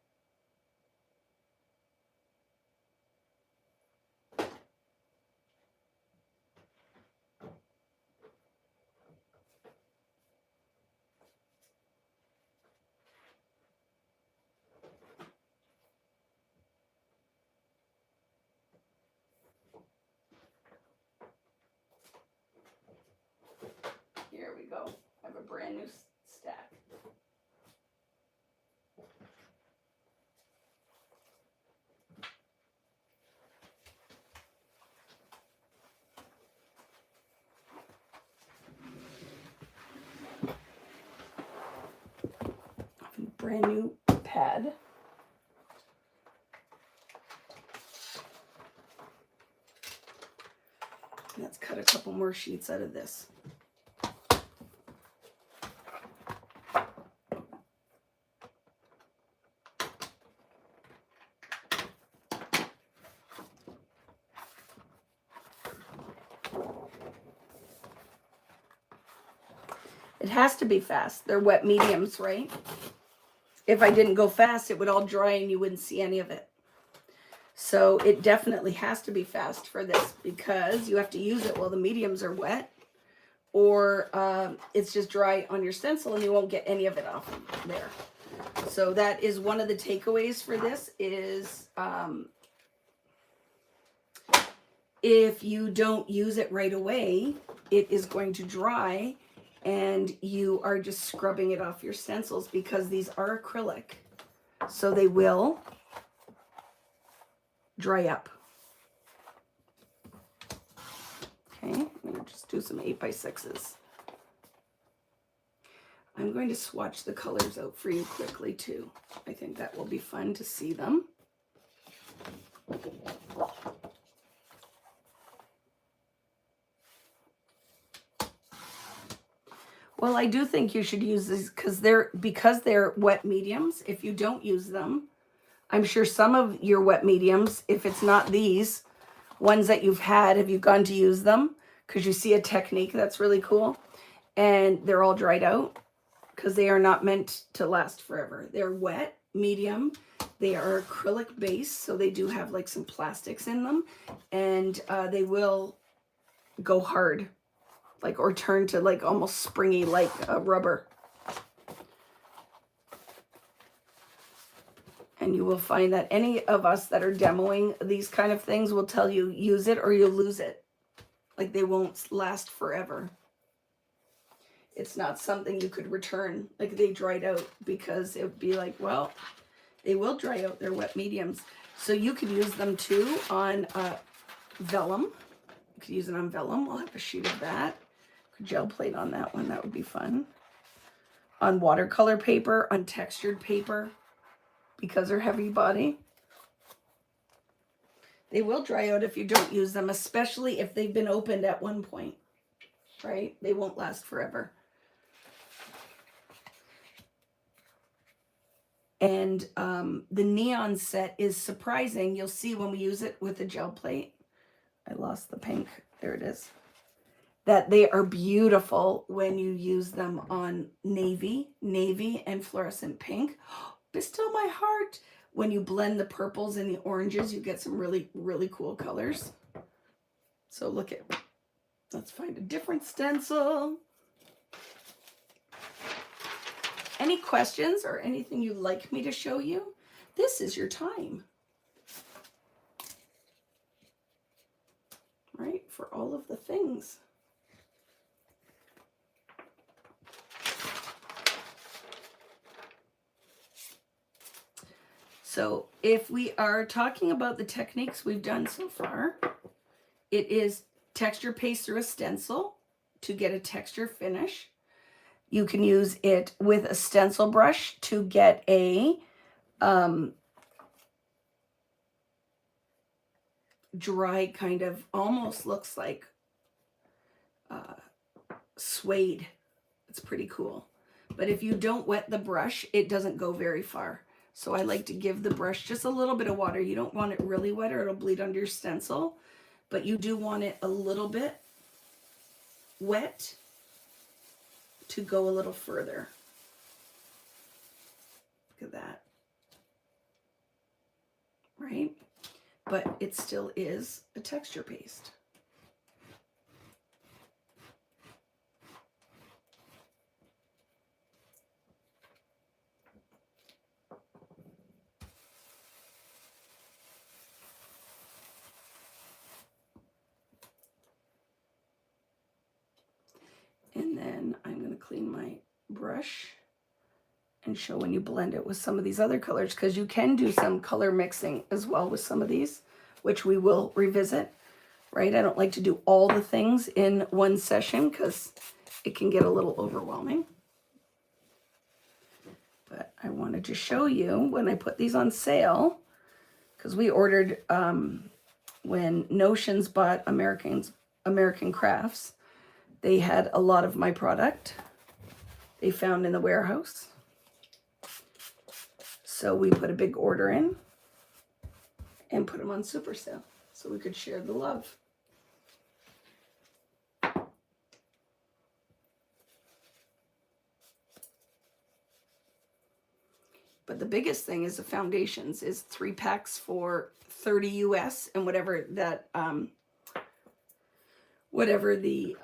Here we go. I have a brand new stack. Brand new pad. Let's cut a couple more sheets out of this. It has to be fast. They're wet mediums, right? If I didn't go fast, it would all dry and you wouldn't see any of it. So it definitely has to be fast for this, because you have to use it while the mediums are wet, or it's just dry on your stencil and you won't get any of it off there. So that is one of the takeaways for this is if you don't use it right away, it is going to dry and you are just scrubbing it off your stencils, because these are acrylic. So they will dry up. Okay, I'm going to just do some 8x6s. I'm going to swatch the colors out for you quickly too. I think that will be fun to see them. Well, I do think you should use these because they're wet mediums. If you don't use them, I'm sure some of your wet mediums, if it's not these ones that you've had, have you gone to use them because you see a technique that's really cool, and they're all dried out because they are not meant to last forever. They're wet medium. They are acrylic base, so they do have like some plastics in them, and they will go hard, like, or turn to like almost springy like rubber. And you will find that any of us that are demoing these kind of things will tell you use it or you'll lose it. Like, they won't last forever. It's not something you could return. Like, they dried out, because it would be like, well, they will dry out. They're wet mediums. So you could use them too on vellum. You could use it on vellum. I'll have a sheet of that. Gel plate on that one. That would be fun. on watercolor paper, on textured paper, because they're heavy body. They will dry out if you don't use them, especially if they've been opened at one point, right? They won't last forever. And the neon set is surprising. You'll see when we use it with the gel plate. I lost the pink. There it is. That they are beautiful when you use them on navy and fluorescent pink. Bestow my heart. When you blend the purples and the oranges, you get some really, really cool colors. So look at, let's find a different stencil. Any questions or anything you'd like me to show you? This is your time. Right, for all of the things. So if we are talking about the techniques we've done so far, it is texture paste through a stencil to get a texture finish. You can use it with a stencil brush to get a dry kind of, almost looks like suede. It's pretty cool. But if you don't wet the brush, it doesn't go very far. So I like to give the brush just a little bit of water. You don't want it really wet or it'll bleed under your stencil, but you do want it a little bit wet to go a little further. Look at that. Right? But it still is a texture paste. And then I'm going to clean my brush and show when you blend it with some of these other colors, because you can do some color mixing as well with some of these, which we will revisit, right? I don't like to do all the things in one session because it can get a little overwhelming. But I wanted to show you when I put these on sale, because we ordered, when Notions bought American Crafts, they had a lot of my product they found in the warehouse. So we put a big order in and put them on super sale so we could share the love. But the biggest thing is the foundations is 3 packs for $30 US, and whatever that whatever the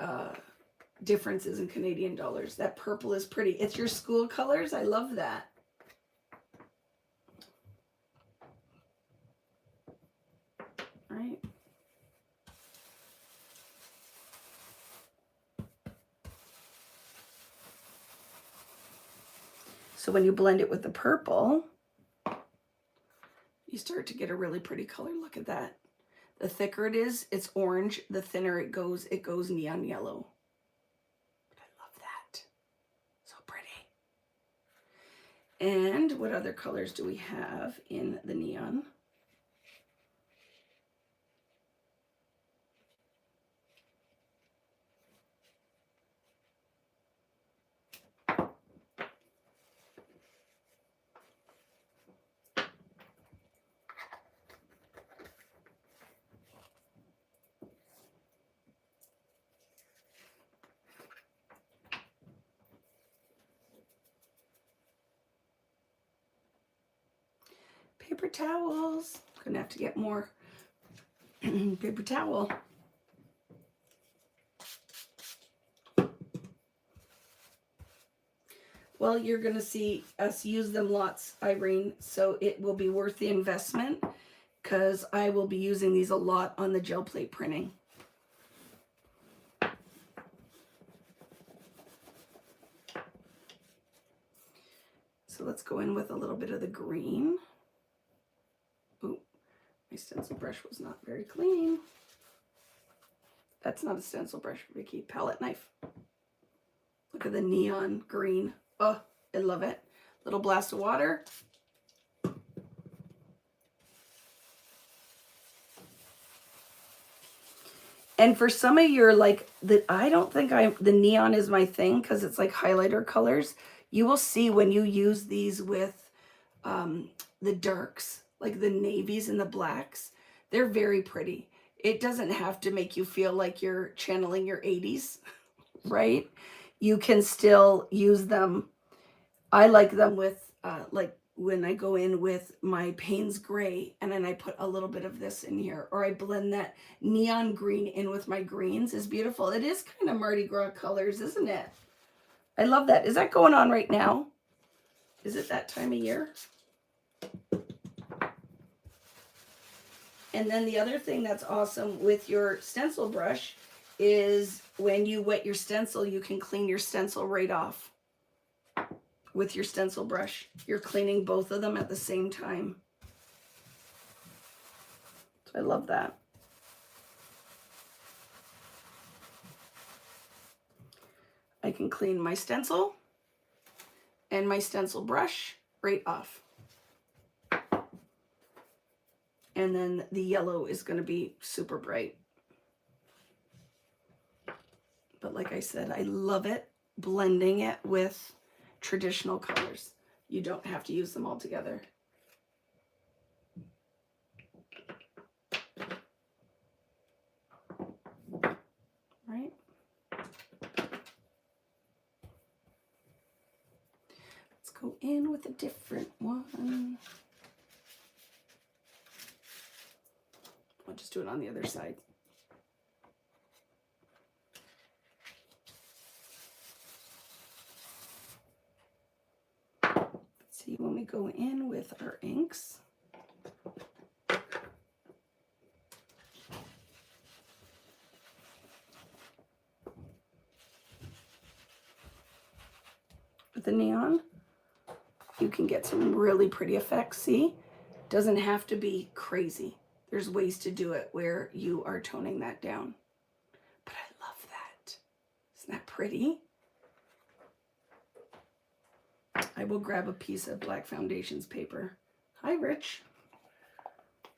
difference is in Canadian dollars. That purple is pretty. It's your school colors. I love that. Right. So when you blend it with the purple, you start to get a really pretty color. Look at that. The thicker it is, it's orange. The thinner it goes neon yellow. But I love that. So pretty. And what other colors do we have in the neon? Paper towels. Gonna have to get more paper towel. Well, you're gonna see us use them lots, Irene, so it will be worth the investment because I will be using these a lot on the gel plate printing. So let's go in with a little bit of the green. Ooh, my stencil brush was not very clean. That's not a stencil brush, Vicky. Palette knife. Look at the neon green. Oh, I love it. Little blast of water. And for some of your like that, I don't think the neon is my thing because it's like highlighter colors. You will see when you use these with the darks, like the navies and the blacks, they're very pretty. It doesn't have to make you feel like you're channeling your 80s, right? You can still use them. I like them with like when I go in with my Payne's gray and then I put a little bit of this in here, or I blend that neon green in with my greens, is beautiful. It is kind of Mardi Gras colors, isn't it? I love that. Is that going on right now? Is it that time of year? And then the other thing that's awesome with your stencil brush is when you wet your stencil, you can clean your stencil right off with your stencil brush. You're cleaning both of them at the same time. So I love that. I can clean my stencil and my stencil brush right off. And then the yellow is going to be super bright. But like I said, I love it blending it with traditional colors. You don't have to use them all together. Right? Let's go in with a different one. I'll just do it on the other side. Let's see when we go in with our inks. With the neon, you can get some really pretty effects. See, doesn't have to be crazy. There's ways to do it where you are toning that down. But I love that. Isn't that pretty? I will grab a piece of black foundations paper. Hi, Rich.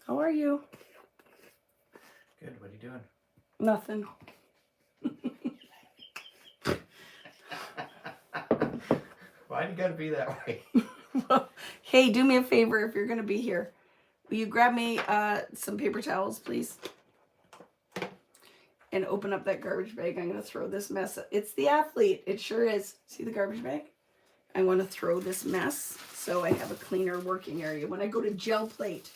How are you? Good. What are you doing? Nothing. Why do you gotta be that way? Well, hey, do me a favor if you're going to be here. Will you grab me some paper towels, please? And open up that garbage bag. I'm going to throw this mess. It's the athlete. It sure is. See the garbage bag? I want to throw this mess so I have a cleaner working area. When I go to gel plate,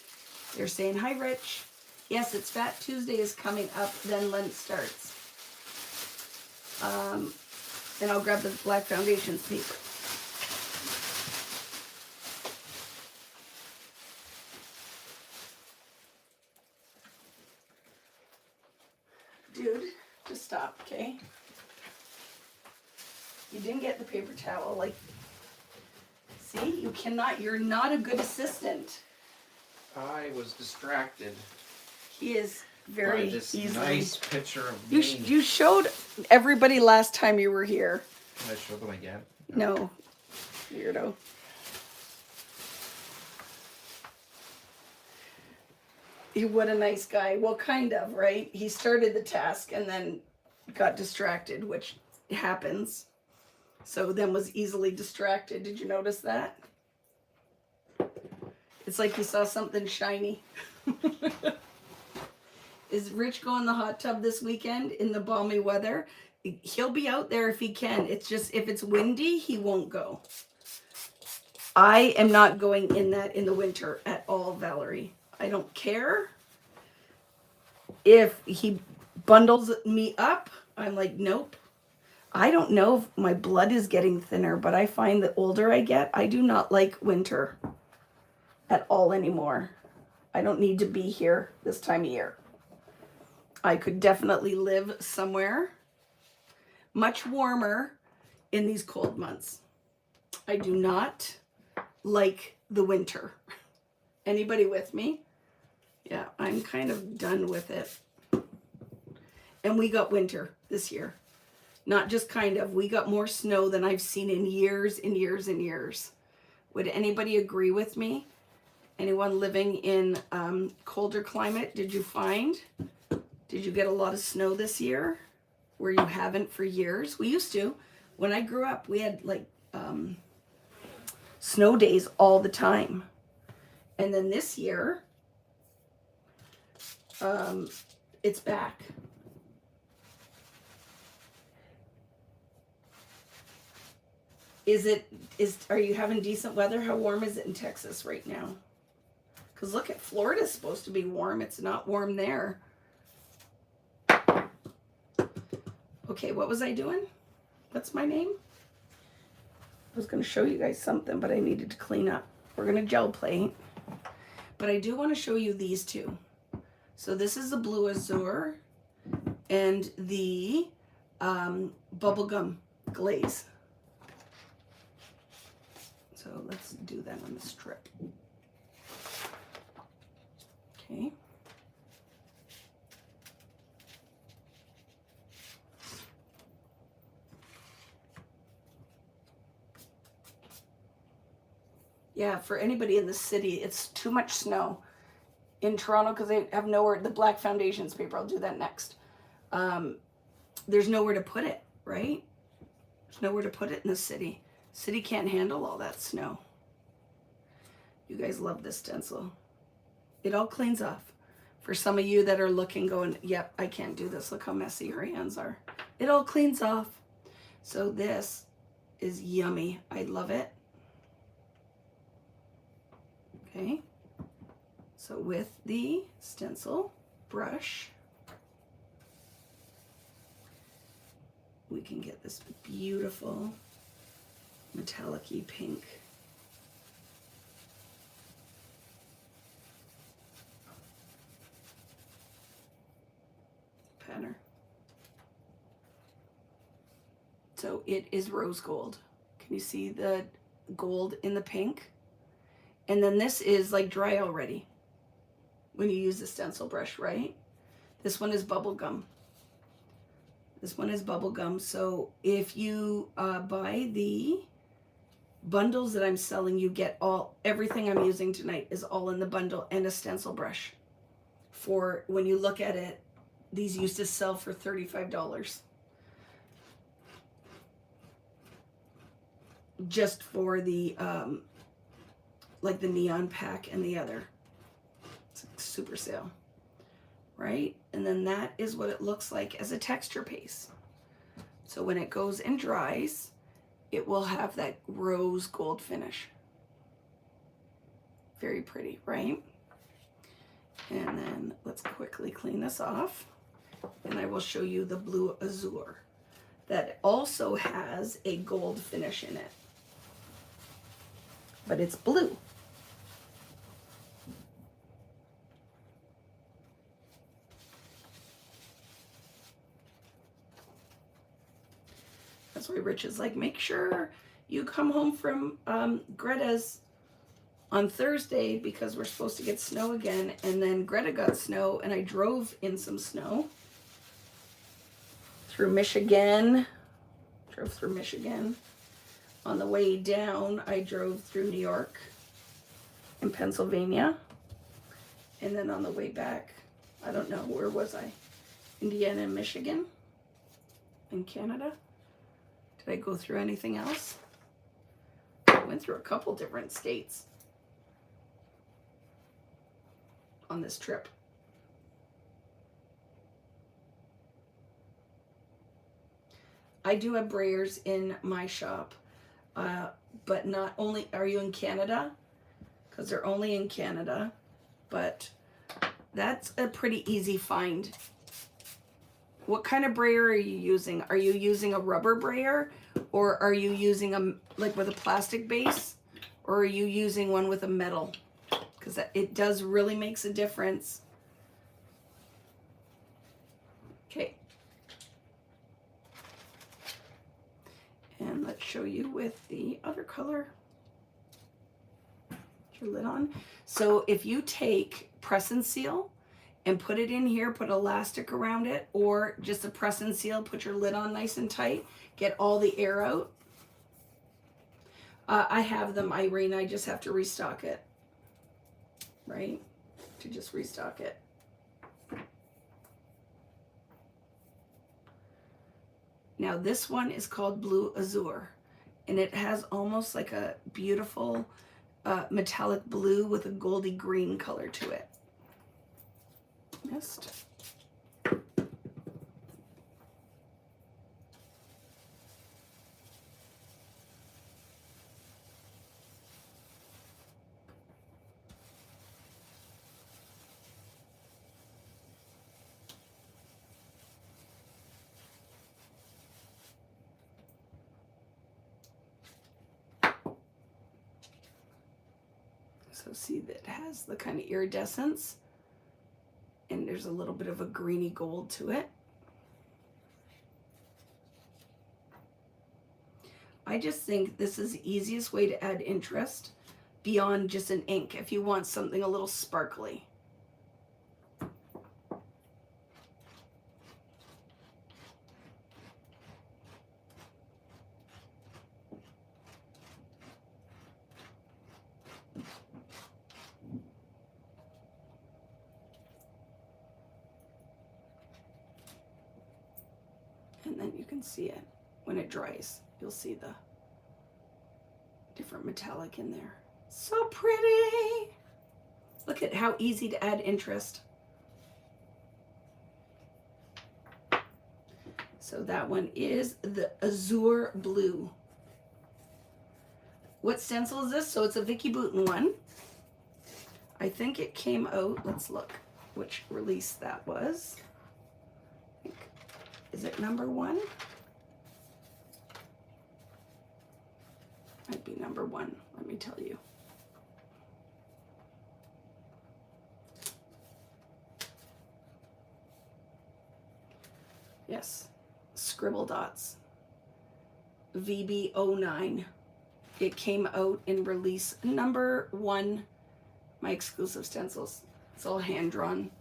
they're saying, hi, Rich. Yes, it's Fat Tuesday is coming up. Then Lent starts. Then I'll grab the black foundations paper. Dude, just stop, okay? You didn't get the paper towel. Like, see, you cannot, you're not a good assistant. I was distracted He is very by this easily. nice picture of me. You showed everybody last time you were here. Can I show them again? No, weirdo. What a nice guy. Well, kind of, right? He started the task and then got distracted, which happens. So then was easily distracted. Did you notice that? It's like he saw something shiny. Is Rich going in the hot tub this weekend in the balmy weather? He'll be out there if he can. It's just if it's windy, he won't go. I am not going in that in the winter at all, Valerie. I don't care if he bundles me up. I'm like, nope. I don't know if my blood is getting thinner, but I find the older I get, I do not like winter at all anymore. I don't need to be here this time of year. I could definitely live somewhere much warmer in these cold months. I do not like the winter. Anybody with me? Yeah, I'm kind of done with it. And we got winter this year. Not just kind of. We got more snow than I've seen in years and years and years. Would anybody agree with me? Anyone living in colder climate? Did you get a lot of snow this year where you haven't for years? We used to. When I grew up, we had like snow days all the time. And then this year, it's back. Are you having decent weather? How warm is it in Texas right now? Because look at Florida's supposed to be warm. It's not warm there. Okay, what was I doing? What's my name? I was going to show you guys something, but I needed to clean up. We're going to gel plate. But I do want to show you these two. So this is the blue azure and the bubblegum glaze. So let's do that on the strip. Okay. Yeah, for anybody in the city, it's too much snow. In Toronto, because they have nowhere, the black foundations paper, I'll do that next. There's nowhere to put it, right? There's nowhere to put it in the city. City can't handle all that snow. You guys love this stencil. It all cleans off. For some of you that are looking, going, yep, I can't do this. Look how messy your hands are. It all cleans off. So this is yummy. I love it. Okay. So with the stencil brush, we can get this beautiful metallic-y pink. Pattern. So it is rose gold. Can you see the gold in the pink? And then this is like dry already when you use the stencil brush, right? This one is bubblegum. This one is bubblegum. So if you buy the bundles that I'm selling, you get everything I'm using tonight is all in the bundle and a stencil brush. For when you look at it, these used to sell for $35. Just for the like the neon pack and the other. It's a super sale, right? And then that is what it looks like as a texture paste. So when it goes and dries, it will have that rose gold finish. Very pretty, right? And then let's quickly clean this off. And I will show you the blue azure that also has a gold finish in it. But it's blue. That's why Rich is like, make sure you come home from Greta's on Thursday because we're supposed to get snow again. And then Greta got snow and I drove in some snow through Michigan. Drove through Michigan. On the way down, I drove through New York and Pennsylvania. And then on the way back, I don't know, where was I? Indiana and Michigan in Canada. Did I go through anything else? I went through a couple different states on this trip. I do have Brayers in my shop, but not only, are you in Canada? Because they're only in Canada, but that's a pretty easy find. What kind of brayer are you using? Are you using a rubber brayer, or are you using like with a plastic base, or are you using one with a metal? Because it does really makes a difference. Okay. And let's show you with the other color. Put your lid on. So if you take press and seal and put it in here, put elastic around it, or just a press and seal, put your lid on nice and tight, get all the air out. I have them, Irene, I just have to restock it, right? To just restock it. Now this one is called Blue Azure, and it has almost like a beautiful metallic blue with a goldy green color to it. Missed. So see that it has the kind of iridescence, and there's a little bit of a greeny gold to it. I just think this is the easiest way to add interest beyond just an ink if you want something a little sparkly. And then you can see it when it dries. You'll see the different metallic in there. So pretty. Look at how easy to add interest. So that one is the Azure Blue. What stencil is this? So it's a Vicky Bouton one. I think it came out, let's look which release that was. Is it #1? Might be #1, let me tell you. Yes, Scribble Dots, VB09. It came out in release #1, my exclusive stencils. It's all hand drawn.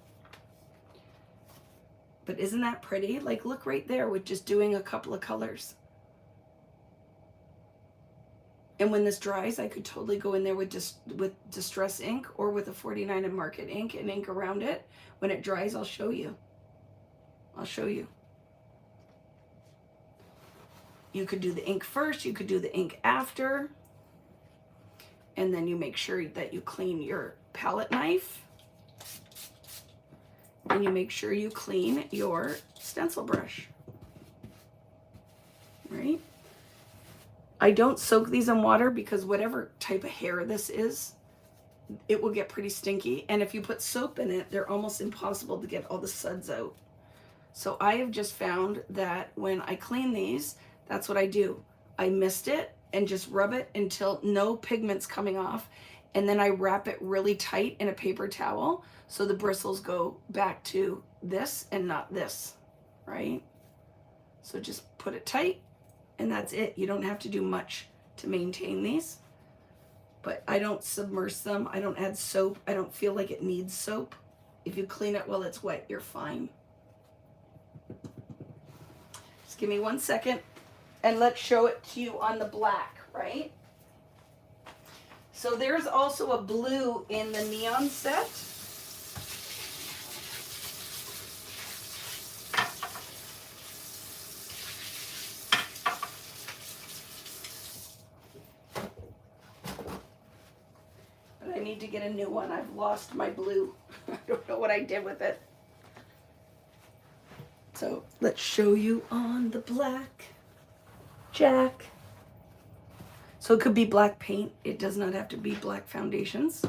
But isn't that pretty? Like, look right there with just doing a couple of colors. And when this dries, I could totally go in there with Distress ink or with a 49 and Market ink and ink around it. When it dries, I'll show you. I'll show you. You could do the ink first, you could do the ink after. And then you make sure that you clean your palette knife. And you make sure you clean your stencil brush, right? I don't soak these in water because whatever type of hair this is, it will get pretty stinky. And if you put soap in it, they're almost impossible to get all the suds out. So I have just found that when I clean these, that's what I do. I mist it and just rub it until no pigment's coming off. And then I wrap it really tight in a paper towel so the bristles go back to this and not this, right? So just put it tight and that's it. You don't have to do much to maintain these. But I don't submerge them. I don't add soap. I don't feel like it needs soap. If you clean it while it's wet, you're fine. Just give me 1 second and let's show it to you on the black, right? So there's also a blue in the neon set. But I need to get a new one. I've lost my blue. I don't know what I did with it. So let's show you on the black jack. So it could be black paint. It does not have to be black foundations.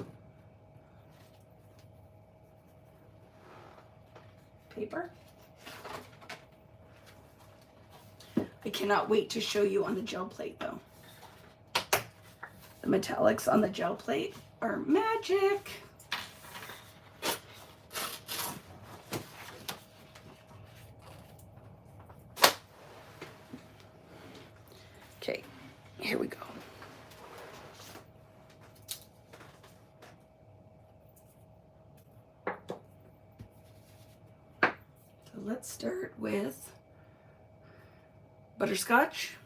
Paper. I cannot wait to show you on the gel plate though. The metallics on the gel plate are magic. Okay, here we go. let's start with butterscotch.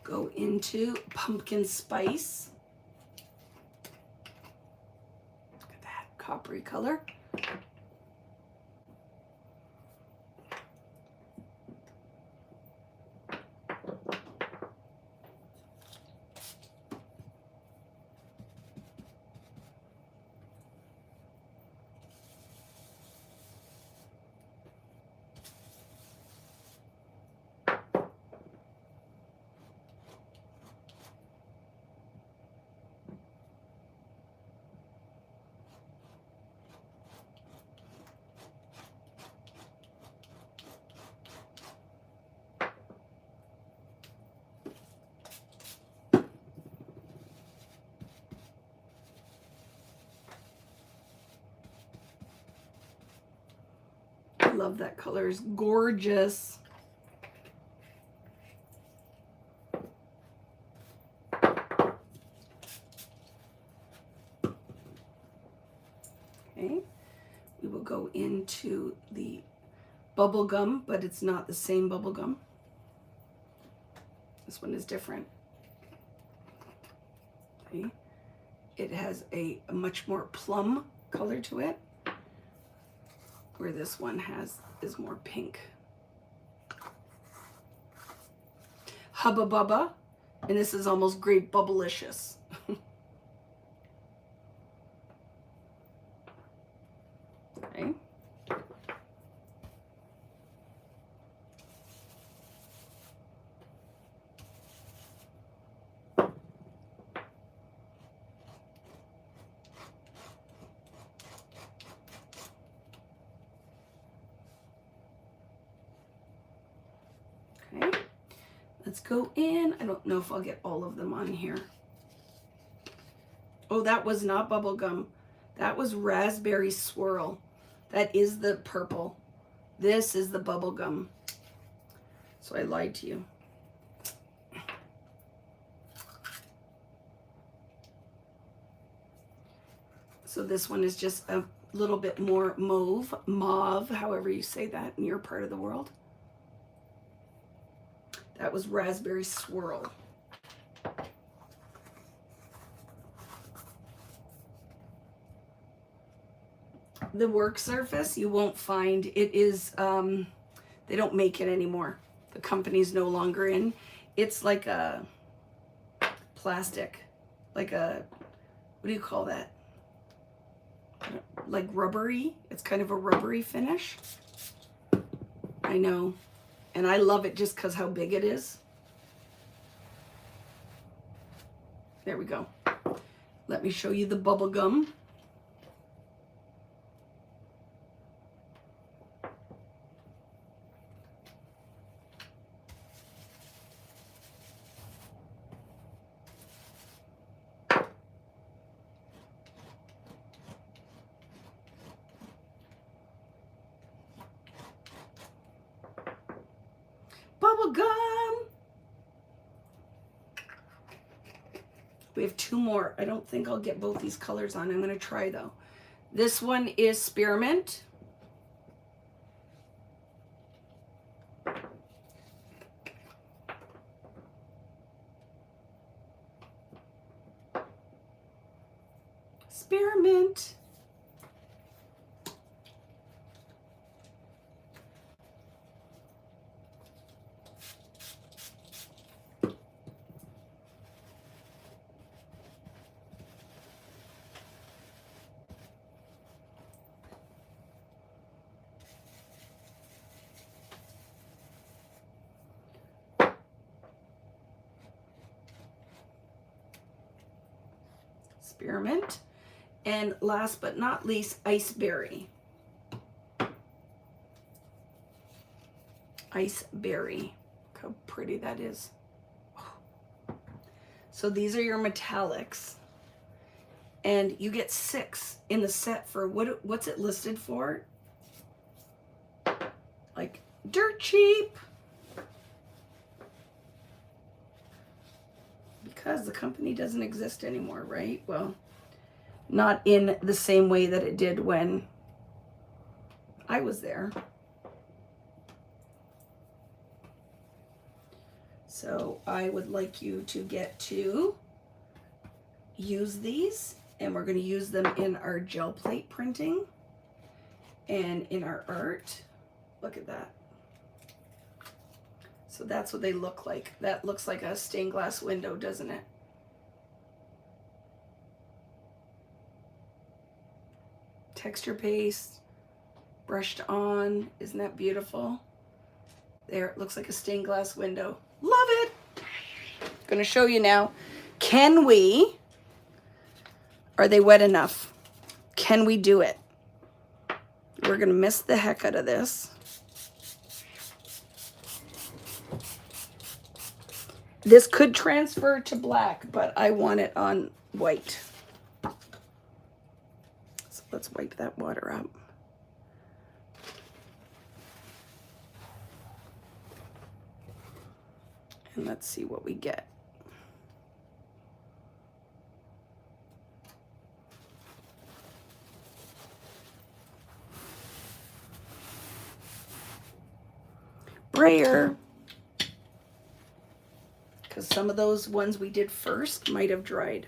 Go into pumpkin spice. Look at that coppery color. I love that color, it's gorgeous. Okay, we will go into the bubble gum, but it's not the same bubble gum. This one is different. Okay, it has a much more plum color to it, where this one is more pink. Hubba Bubba, and this is almost Grape Bubblicious. Okay. Okay, let's go in. I don't know if I'll get all of them on here. Oh, that was not bubble gum. That was raspberry swirl. That is the purple. This is the bubble gum. So I lied to you. So this one is just a little bit more mauve, however you say that in your part of the world. That was raspberry swirl. The work surface, you won't find, it is, they don't make it anymore. The company's no longer in. It's like a plastic, like a, what do you call that? Like rubbery. It's kind of a rubbery finish. I know. And I love it just because how big it is. There we go. Let me show you the bubble gum. Bubble gum. We have two more. I don't think I'll get both these colors on. I'm going to try though. This one is spearmint. Spearmint. Spearmint. And last but not least, Iceberry. Iceberry. Look how pretty that is. So these are your metallics. And you get 6 in the set for what's it listed for? Like dirt cheap. Because the company doesn't exist anymore, right? Well, not in the same way that it did when I was there. So I would like you to get to use these, and we're going to use them in our gel plate printing and in our art. Look at that. So that's what they look like. That looks like a stained glass window, doesn't it? Texture paste, brushed on. Isn't that beautiful? There, it looks like a stained glass window. Love it. Gonna show you now. Can we, are they wet enough? Can we do it? We're gonna miss the heck out of this. This could transfer to black, but I want it on white. So let's wipe that water up. And let's see what we get. Brayer. Because some of those ones we did first might have dried.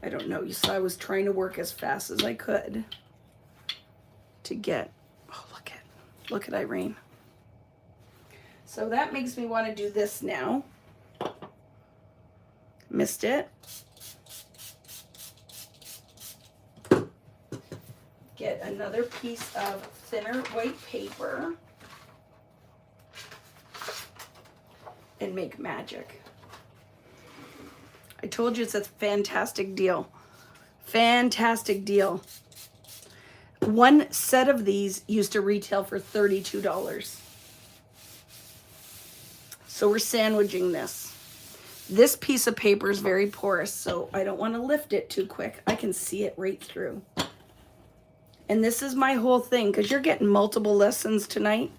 I don't know. You saw I was trying to work as fast as I could to get, oh, look at Irene. So that makes me want to do this now. Missed it. Get another piece of thinner white paper and make magic. I told you it's a fantastic deal. Fantastic deal. One set of these used to retail for $32. So we're sandwiching this. This piece of paper is very porous, so I don't want to lift it too quick. I can see it right through. And this is my whole thing, because you're getting multiple lessons tonight.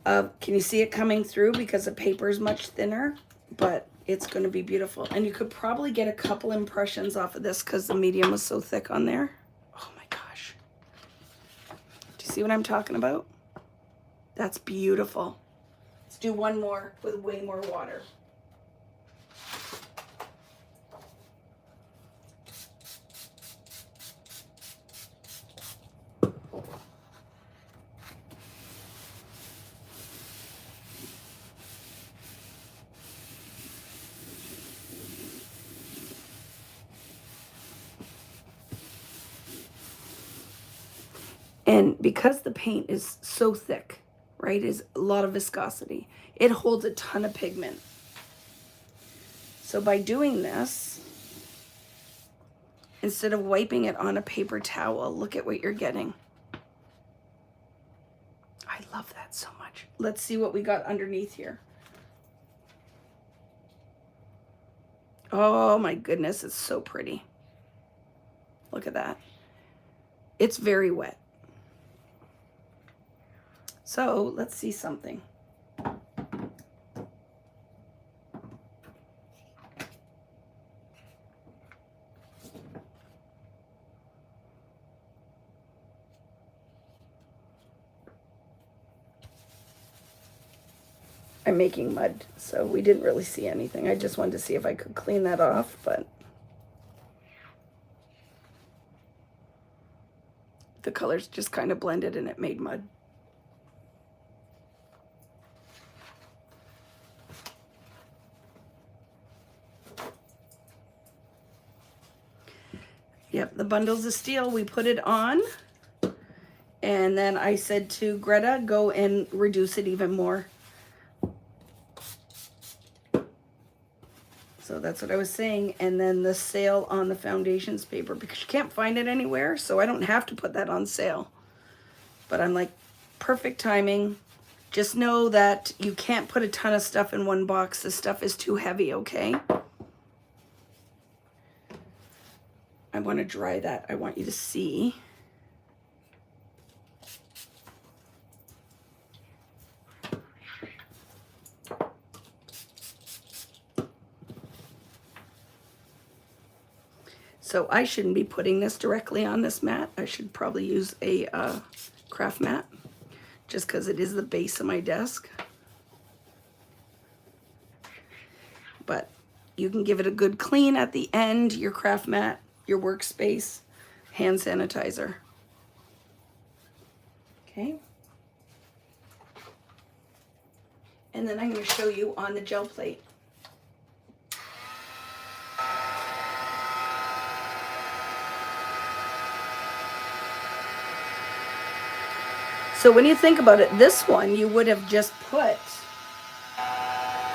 Can you see it coming through? Because the paper is much thinner, but it's going to be beautiful. And you could probably get a couple impressions off of this because the medium was so thick on there. Oh my gosh. Do you see what I'm talking about? That's beautiful. Let's do one more with way more water. And because the paint is so thick, right, is a lot of viscosity, it holds a ton of pigment. So by doing this, instead of wiping it on a paper towel, look at what you're getting. I love that so much. Let's see what we got underneath here. Oh my goodness, it's so pretty. Look at that. It's very wet. So let's see something. I'm making mud, so we didn't really see anything. I just wanted to see if I could clean that off, but the colors just kind of blended and it made mud. Yep, the bundles of steel, we put it on. And then I said to Greta, go and reduce it even more. So that's what I was saying. And then the sale on the foundations paper, because you can't find it anywhere, so I don't have to put that on sale. But I'm like, perfect timing. Just know that you can't put a ton of stuff in one box. The stuff is too heavy, okay? I want to dry that. I want you to see. So I shouldn't be putting this directly on this mat. I should probably use a craft mat, just because it is the base of my desk. But you can give it a good clean at the end, your craft mat, your workspace, hand sanitizer. Okay. And then I'm going to show you on the gel plate. So when you think about it, this one you would have just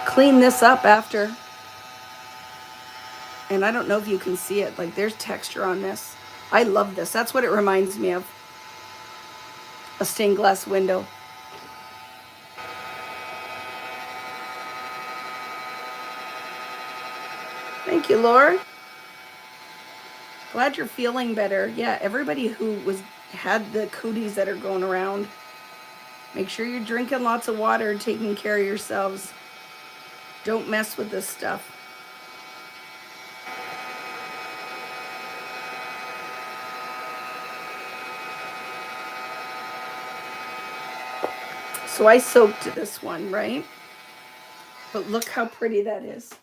clean this up after. And I don't know if you can see it, like there's texture on this. I love this. That's what it reminds me of. A stained glass window. Thank you, Laura. Glad you're feeling better. Yeah, everybody who had the cooties that are going around, make sure you're drinking lots of water and taking care of yourselves. Don't mess with this stuff. So I soaked this one, right? But look how pretty that is.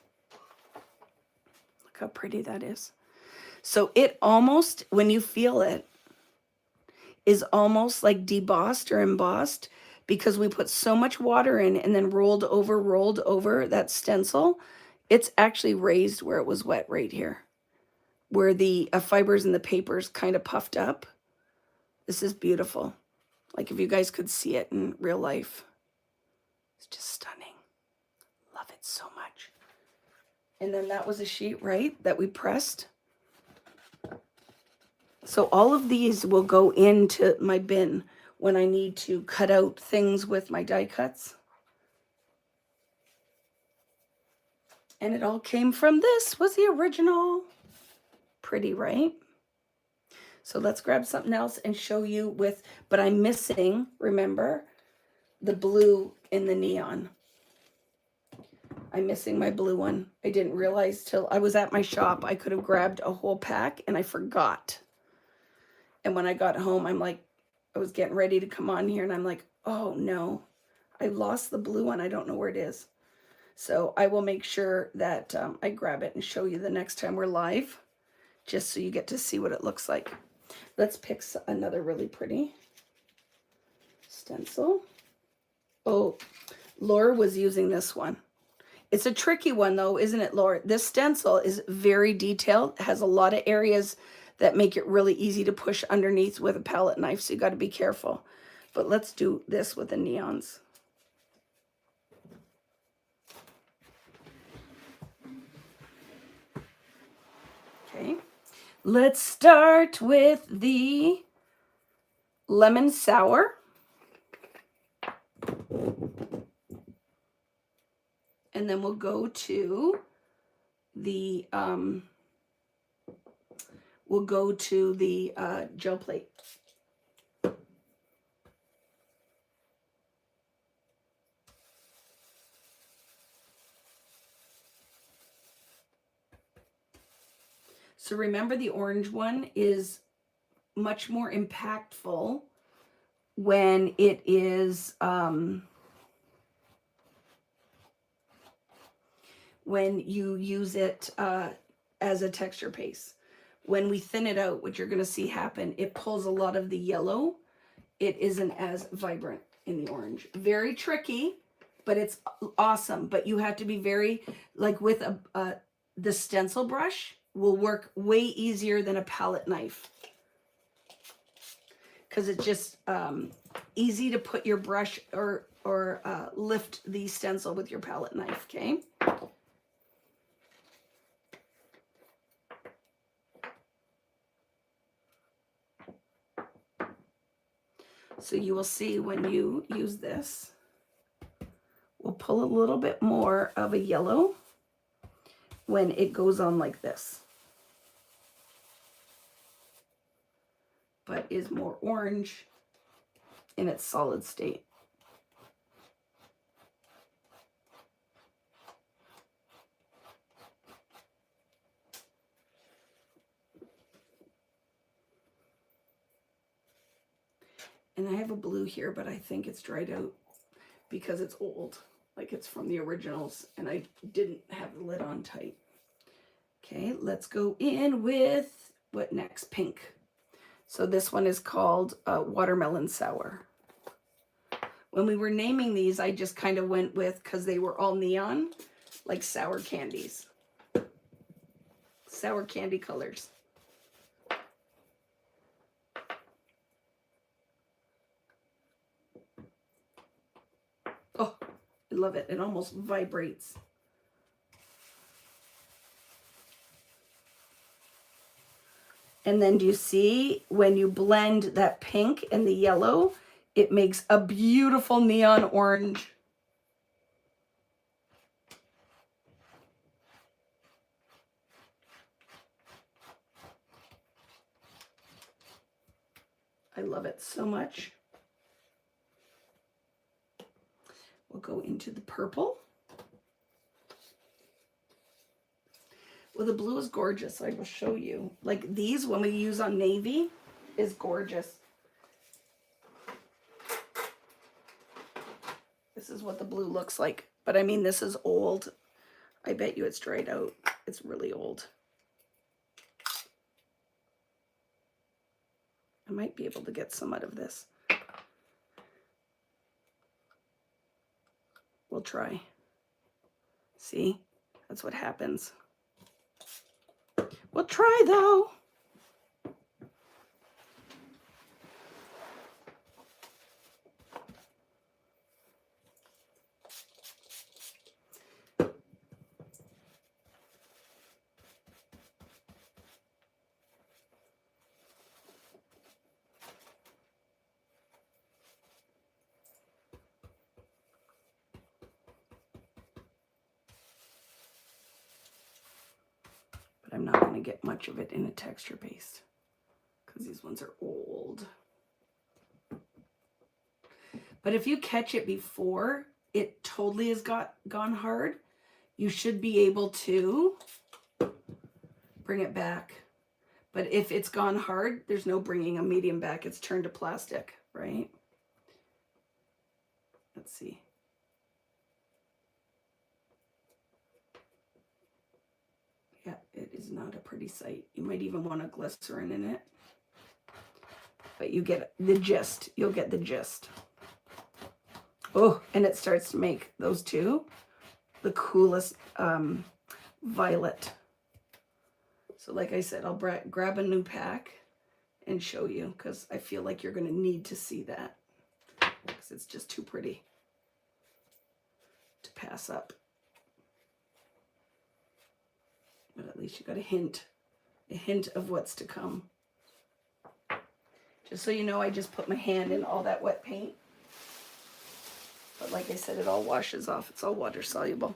Look how pretty that is. So it almost, when you feel it, is almost like debossed or embossed, because we put so much water in and then rolled over that stencil. It's actually raised where it was wet right here, where the fibers and the papers kind of puffed up. This is beautiful. Like if you guys could see it in real life. It's just stunning. Love it so much. And then that was a sheet, right, that we pressed. So all of these will go into my bin when I need to cut out things with my die cuts. And it all came from this, was the original. Pretty, right? So let's grab something else and show you with, but I'm missing, remember, the blue in the neon. I'm missing my blue one. I didn't realize till I was at my shop, I could have grabbed a whole pack and I forgot. And when I got home, I'm like, I was getting ready to come on here and I'm like, oh no, I lost the blue one. I don't know where it is. So I will make sure that I grab it and show you the next time we're live, just so you get to see what it looks like. Let's pick another really pretty stencil. Oh, Laura was using this one. It's a tricky one though, isn't it, Laura? This stencil is very detailed. It has a lot of areas that make it really easy to push underneath with a palette knife, so you got to be careful. But let's do this with the neons. Okay, let's start with the lemon sour. And then we'll go to the gel plate. So remember, the orange one is much more impactful when it is when you use it as a texture paste. When we thin it out, what you're going to see happen, it pulls a lot of the yellow. It isn't as vibrant in the orange. Very tricky, but it's awesome. But you have to be very, like with the stencil brush will work way easier than a palette knife, because it's just easy to put your brush or lift the stencil with your palette knife, okay? So you will see when you use this, we'll pull a little bit more of a yellow when it goes on like this, but is more orange in its solid state. And I have a blue here, but I think it's dried out because it's old, like it's from the originals, and I didn't have the lid on tight. Okay, let's go in with what next? Pink. So this one is called Watermelon Sour. When we were naming these, I just kind of went with, because they were all neon, like sour candies. Sour candy colors. Oh, I love it. It almost vibrates. And then do you see when you blend that pink and the yellow, it makes a beautiful neon orange. I love it so much. We'll go into the purple. Well, the blue is gorgeous. I will show you. Like these, when we use on navy, is gorgeous. This is what the blue looks like. But I mean, this is old. I bet you it's dried out. It's really old. I might be able to get some out of this. We'll try. See? That's what happens. We'll try though. But I'm not going to get much of it in a texture paste because these ones are old. But if you catch it before it totally has gone hard, you should be able to bring it back. But if it's gone hard, there's no bringing a medium back. It's turned to plastic, right? Let's see. Yeah, it is not a pretty sight. You might even want a glycerin in it. But you get the gist. You'll get the gist. Oh, and it starts to make those two the coolest violet. So like I said, I'll grab a new pack and show you because I feel like you're going to need to see that because it's just too pretty to pass up. But at least you got a hint of what's to come. Just so you know, I just put my hand in all that wet paint. But like I said, it all washes off. It's all water soluble.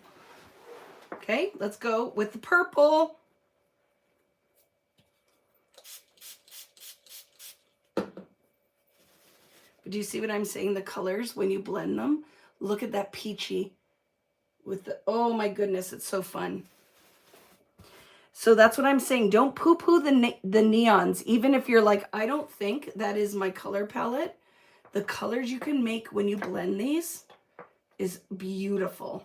Okay, let's go with the purple. But do you see what I'm saying? The colors, when you blend them, look at that peachy with the, oh my goodness, it's so fun. So that's what I'm saying. Don't poo-poo the neons. Even if you're like, I don't think that is my color palette. The colors you can make when you blend these is beautiful.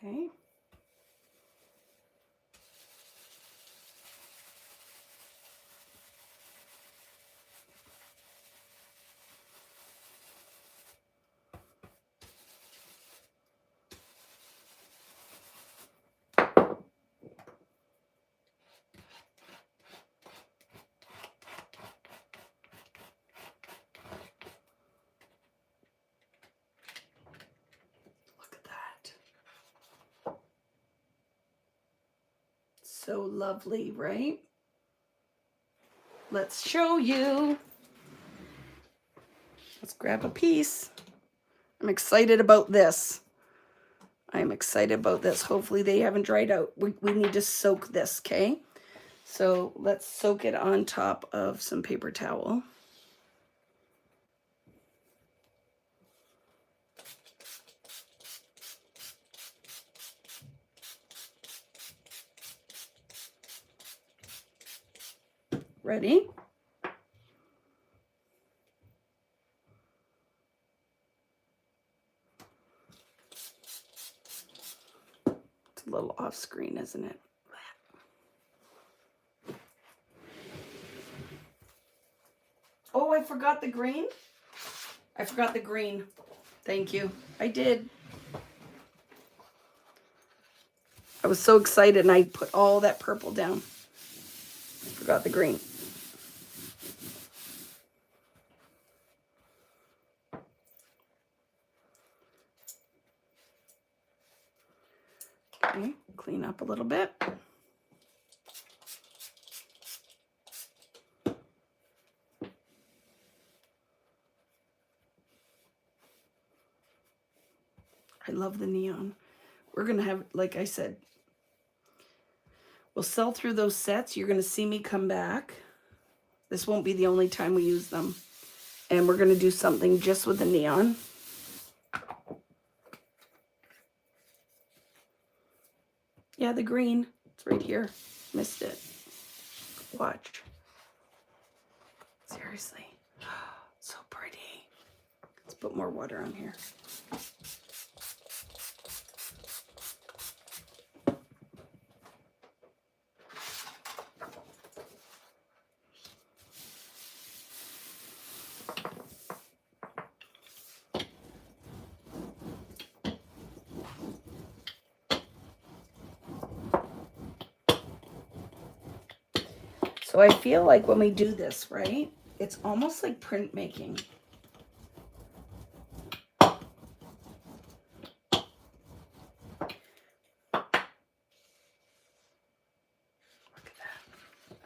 Okay. Look at that. So lovely, right? Let's show you. Let's grab a piece. I'm excited about this. I'm excited about this. Hopefully they haven't dried out. We need to soak this, okay? So let's soak it on top of some paper towel. Ready? It's a little off screen, isn't it? Oh, I forgot the green. I forgot the green. Thank you. I did. I was so excited and I put all that purple down. I forgot the green. Okay, clean up a little bit. I love the neon. We're going to have, like I said, we'll sell through those sets. You're going to see me come back. This won't be the only time we use them. And we're going to do something just with the neon. Yeah, the green. It's right here. Missed it. Watch. Seriously. So pretty. Let's put more water on here. So I feel like when we do this, right, it's almost like printmaking. Look at that.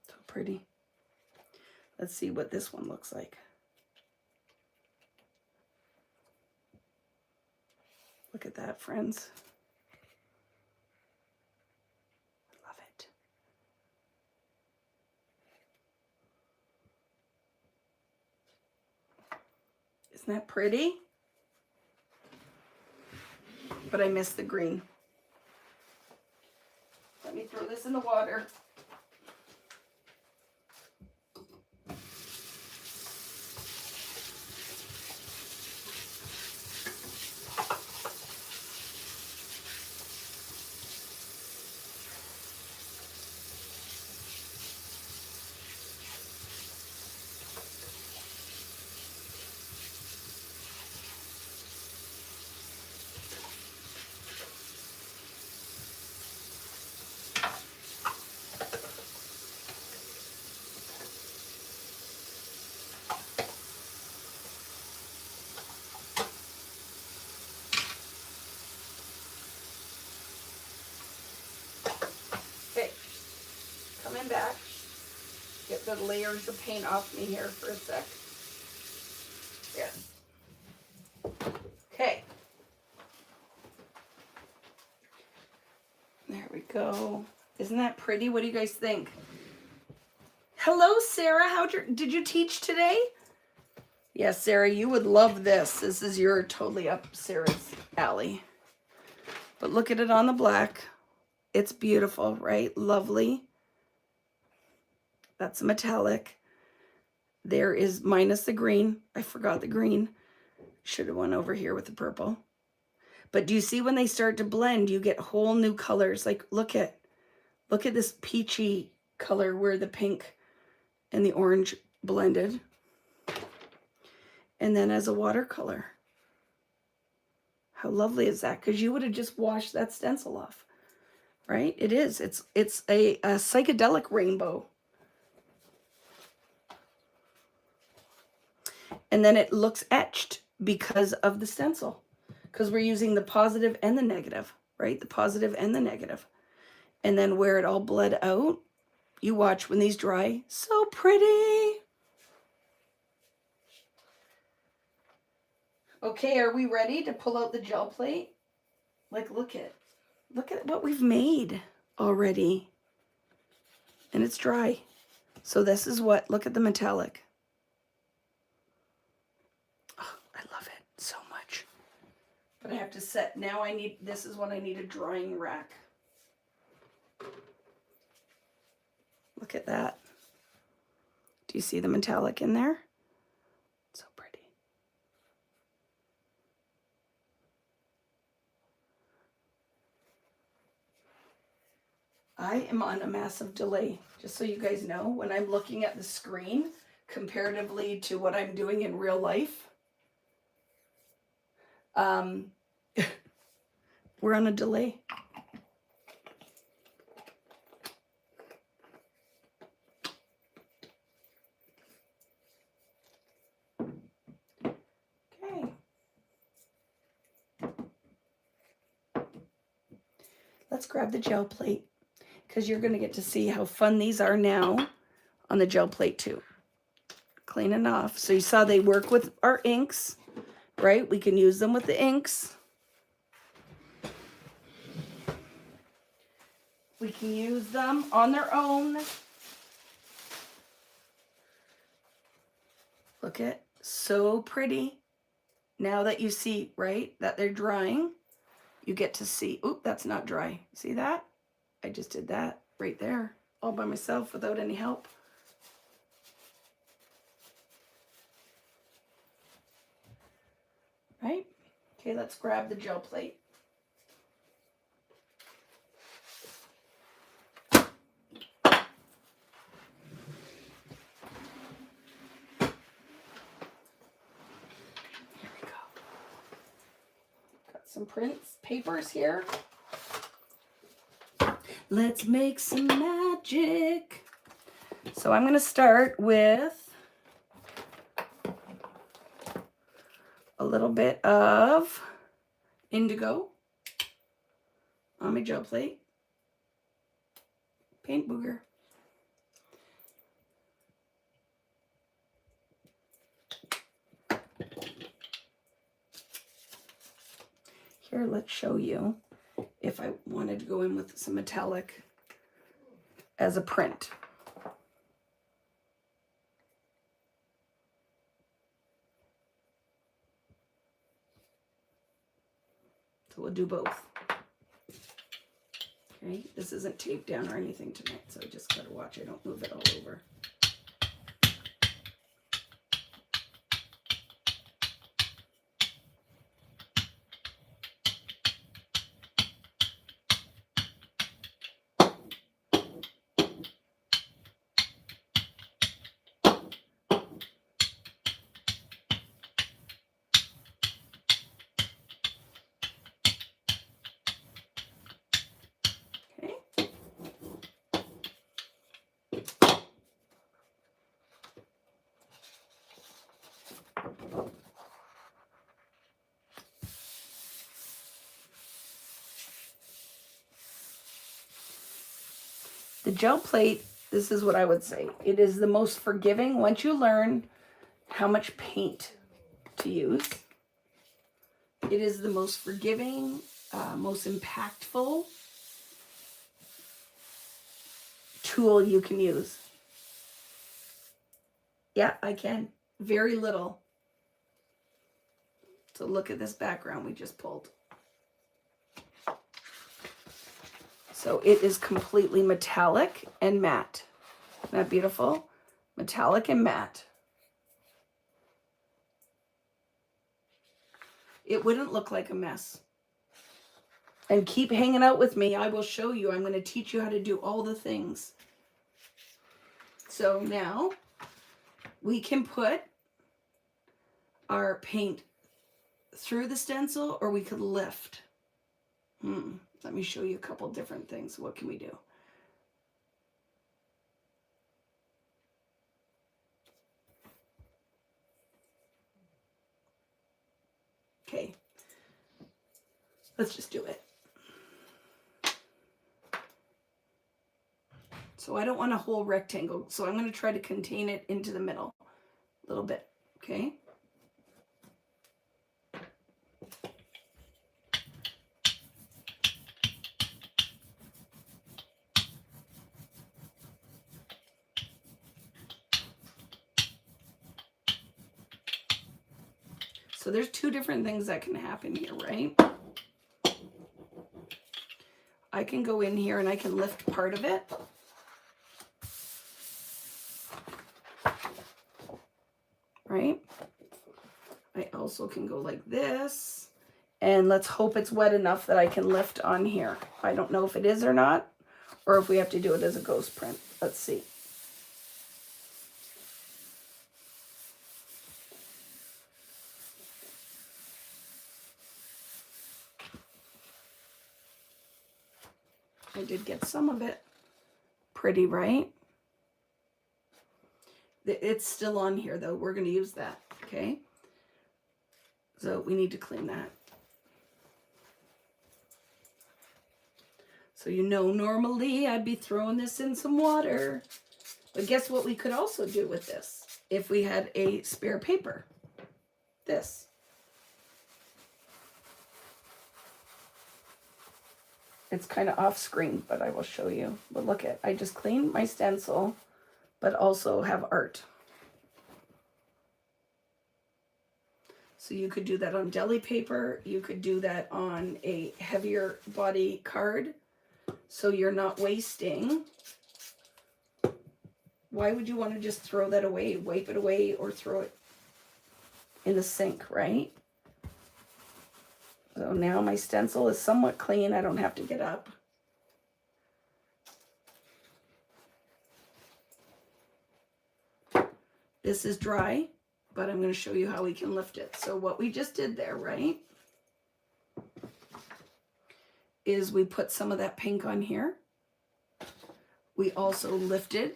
So pretty. Let's see what this one looks like. Look at that, friends. Isn't that pretty? But I missed the green. Let me throw this in the water. Back, get the layers of paint off me here for a sec. Yeah. Okay. There we go. Isn't that pretty? What do you guys think? Hello, Sarah. Did you teach today? Yes, Sarah, you would love this. This is your totally up Sarah's alley. But look at it on the black. It's beautiful, right? Lovely. That's a metallic. There is minus the green. I forgot the green. Should have went over here with the purple. But do you see when they start to blend, you get whole new colors. Like look at this peachy color where the pink and the orange blended. And then as a watercolor. How lovely is that? Because you would have just washed that stencil off, right? It is. It's a psychedelic rainbow. And then it looks etched because of the stencil. Because we're using the positive and the negative, right? The positive and the negative. And then where it all bled out, you watch when these dry. So pretty. Okay, are we ready to pull out the gel plate? Like, look at what we've made already. And it's dry. So this is what, look at the metallic. Oh, I love it so much. But I have to set, now I need, this is when I need a drying rack. Look at that. Do you see the metallic in there? So pretty. I am on a massive delay, just so you guys know, when I'm looking at the screen comparatively to what I'm doing in real life. We're on a delay. Okay. Let's grab the gel plate, because you're going to get to see how fun these are now on the gel plate too. Clean enough. So you saw they work with our inks, right? We can use them with the inks. We can use them on their own. Look at, so pretty. Now that you see, right, that they're drying, you get to see, oop, that's not dry. See that? I just did that right there, all by myself without any help. Right? Okay, let's grab the gel plate. Some prints, papers here. Let's make some magic. So I'm going to start with a little bit of indigo on my gel plate. Paint booger. Here, let's show you if I wanted to go in with some metallic as a print. So we'll do both. Okay, this isn't taped down or anything tonight, so I just gotta watch I don't move it all over. The gel plate, this is what I would say. It is the most forgiving once you learn how much paint to use. It is the most forgiving, most impactful tool you can use. Yeah, I can. Very little. So look at this background we just pulled. So it is completely metallic and matte. Isn't that beautiful? Metallic and matte. It wouldn't look like a mess. And keep hanging out with me. I will show you. I'm going to teach you how to do all the things. So now we can put our paint through the stencil, or we could lift. Let me show you a couple different things. What can we do? Okay, let's just do it. So I don't want a whole rectangle. So I'm going to try to contain it into the middle a little bit. Okay. So there's two different things that can happen here, right? I can go in here and I can lift part of it. Right? I also can go like this. And let's hope it's wet enough that I can lift on here. I don't know if it is or not, or if we have to do it as a ghost print. Let's see. I did get some of it. Pretty, right? It's still on here though. We're going to use that, okay? So we need to clean that. So you know, normally I'd be throwing this in some water. But guess what we could also do with this if we had a spare paper? This. It's kind of off screen, but I will show you. But look at, I just cleaned my stencil, but also have art. So you could do that on deli paper. You could do that on a heavier body card. So you're not wasting. Why would you want to just throw that away, wipe it away, or throw it in the sink, right? So now my stencil is somewhat clean. I don't have to get up. This is dry, but I'm going to show you how we can lift it. So what we just did there, right, is we put some of that pink on here. We also lifted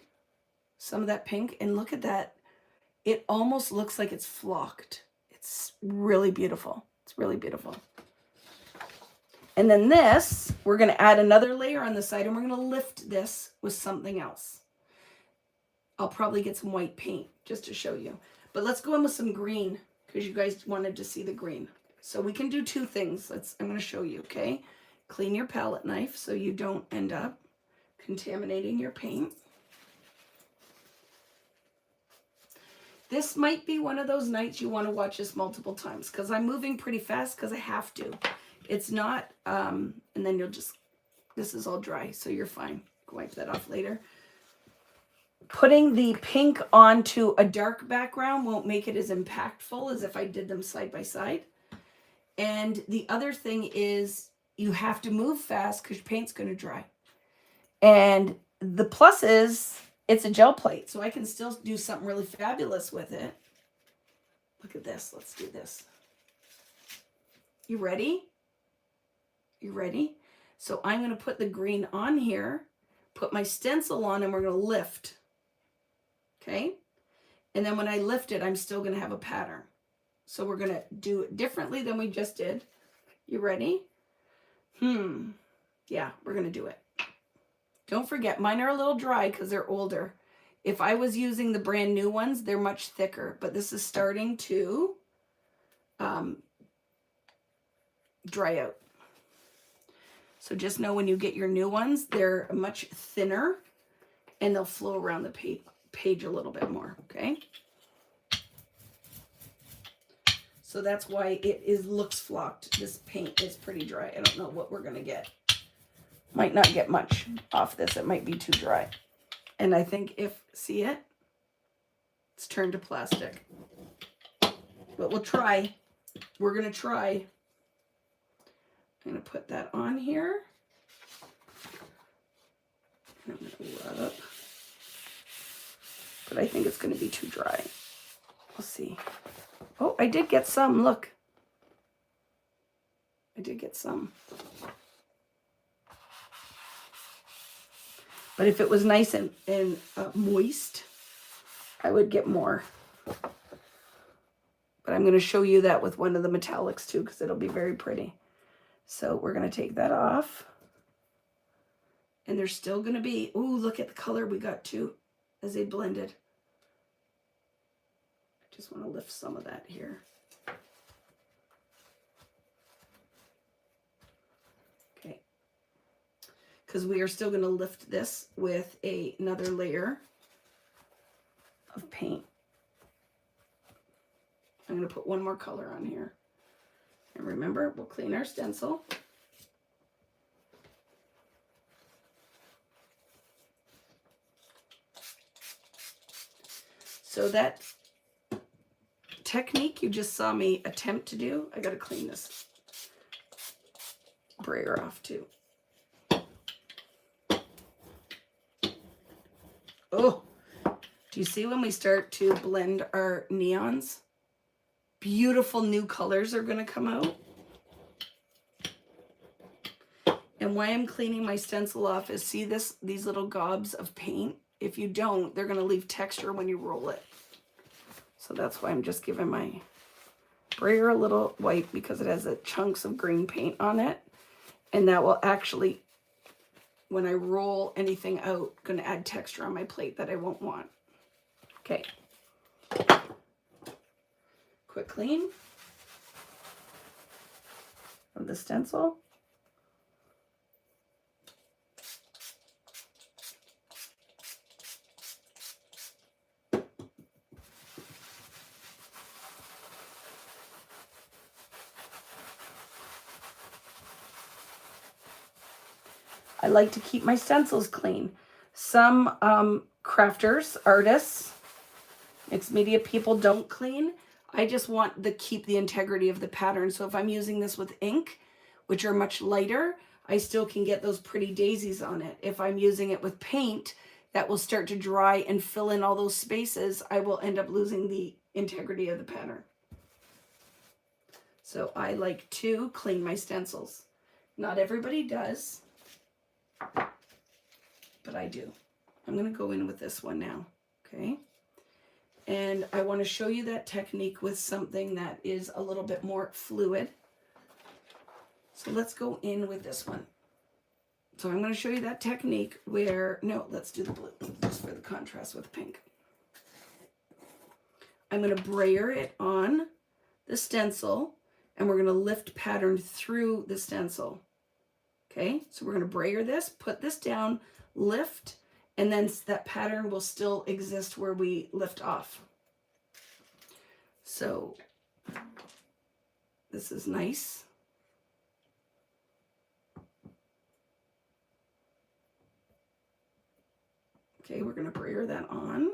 some of that pink, and look at that. It almost looks like it's flocked. It's really beautiful. It's really beautiful. And then this, we're going to add another layer on the side, and we're going to lift this with something else. I'll probably get some white paint just to show you. But let's go in with some green because you guys wanted to see the green. So we can do two things. I'm going to show you, okay? Clean your palette knife so you don't end up contaminating your paint. This might be one of those nights you want to watch this multiple times because I'm moving pretty fast because I have to. It's not, and then you'll just, this is all dry, so you're fine. Wipe that off later. Putting the pink onto a dark background won't make it as impactful as if I did them side by side. And the other thing is you have to move fast because your paint's going to dry. And the plus is it's a gel plate, so I can still do something really fabulous with it. Look at this. Let's do this. You ready? You ready? So I'm going to put the green on here, put my stencil on, and we're going to lift. Okay? And then when I lift it, I'm still going to have a pattern. So we're going to do it differently than we just did. You ready? Yeah, we're going to do it. Don't forget, mine are a little dry because they're older. If I was using the brand new ones, they're much thicker. But this is starting to dry out. So just know when you get your new ones, they're much thinner and they'll flow around the page a little bit more, okay? So that's why it looks flocked. This paint is pretty dry. I don't know what we're going to get. Might not get much off this. It might be too dry. And I think see it? It's turned to plastic. But we'll try. We're going to try. I'm going to put that on here. And I'm going to rub. But I think it's going to be too dry. We'll see. Oh, I did get some. Look. I did get some. But if it was nice and moist, I would get more. But I'm going to show you that with one of the metallics too, because it'll be very pretty. So we're going to take that off. And they're still going to be, ooh, look at the color we got too as they blended. I just want to lift some of that here. Okay. Because we are still going to lift this with another layer of paint. I'm going to put one more color on here. And remember, we'll clean our stencil. So that technique you just saw me attempt to do, I got to clean this brayer off too. Oh, do you see when we start to blend our neons? Beautiful new colors are going to come out. And why I'm cleaning my stencil off is, see these little gobs of paint? If you don't, they're going to leave texture when you roll it. So that's why I'm just giving my brayer a little white, because it has chunks of green paint on it. And that will actually, when I roll anything out, going to add texture on my plate that I won't want. Okay. Quick clean of the stencil. I like to keep my stencils clean. Some crafters, artists, mixed media people don't clean. I just want to keep the integrity of the pattern. So if I'm using this with ink, which are much lighter, I still can get those pretty daisies on it. If I'm using it with paint, that will start to dry and fill in all those spaces. I will end up losing the integrity of the pattern. So I like to clean my stencils. Not everybody does, but I do. I'm going to go in with this one now, okay? And I want to show you that technique with something that is a little bit more fluid. So let's go in with this one. So I'm going to show you that technique where, no, let's do the blue, just for the contrast with pink. I'm going to brayer it on the stencil, and we're going to lift pattern through the stencil. Okay, so we're going to brayer this, put this down, lift, and then that pattern will still exist where we lift off. So this is nice. Okay, we're going to brayer that on.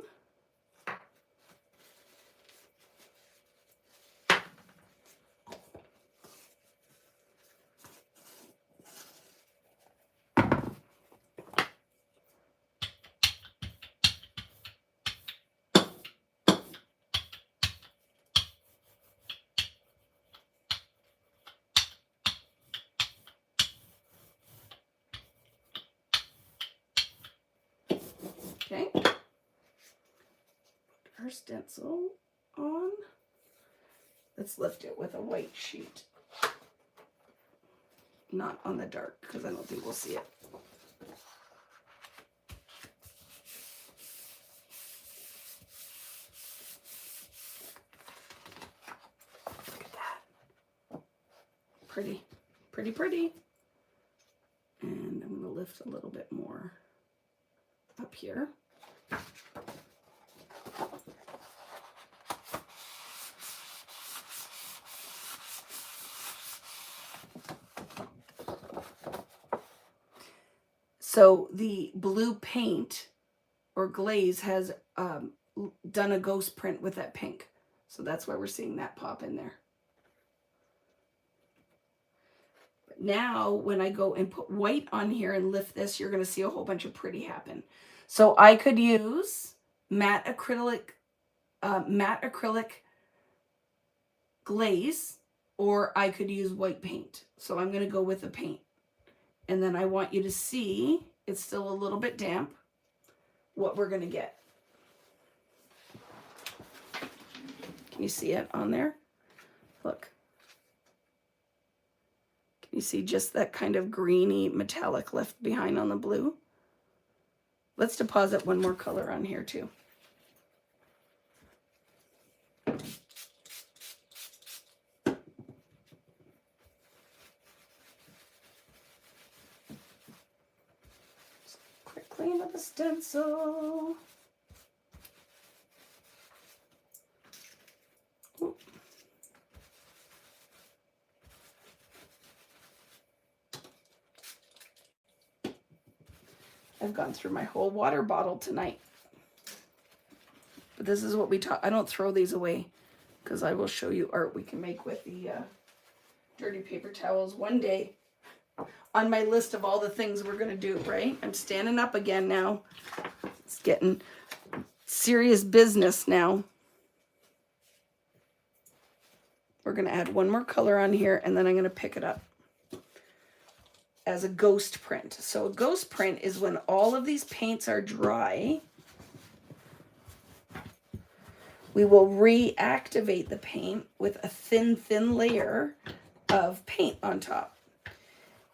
Okay, put our stencil on. Let's lift it with a white sheet. Not on the dark, because I don't think we'll see it. Look at that. Pretty, pretty, pretty. And I'm going to lift a little bit more up here. So the blue paint or glaze has done a ghost print with that pink. So that's why we're seeing that pop in there. But now when I go and put white on here and lift this, you're going to see a whole bunch of pretty happen. So I could use matte acrylic glaze, or I could use white paint. So I'm going to go with the paint. And then I want you to see, it's still a little bit damp, what we're going to get. Can you see it on there? Look. You see just that kind of greeny metallic left behind on the blue. Let's deposit one more color on here too. Quick clean of the stencil. Ooh. I've gone through my whole water bottle tonight. But this is what we taught. I don't throw these away because I will show you art we can make with the dirty paper towels one day on my list of all the things we're going to do, right? I'm standing up again now. It's getting serious business now. We're going to add one more color on here, and then I'm going to pick it up as a ghost print. So a ghost print is when all of these paints are dry. We will reactivate the paint with a thin layer of paint on top.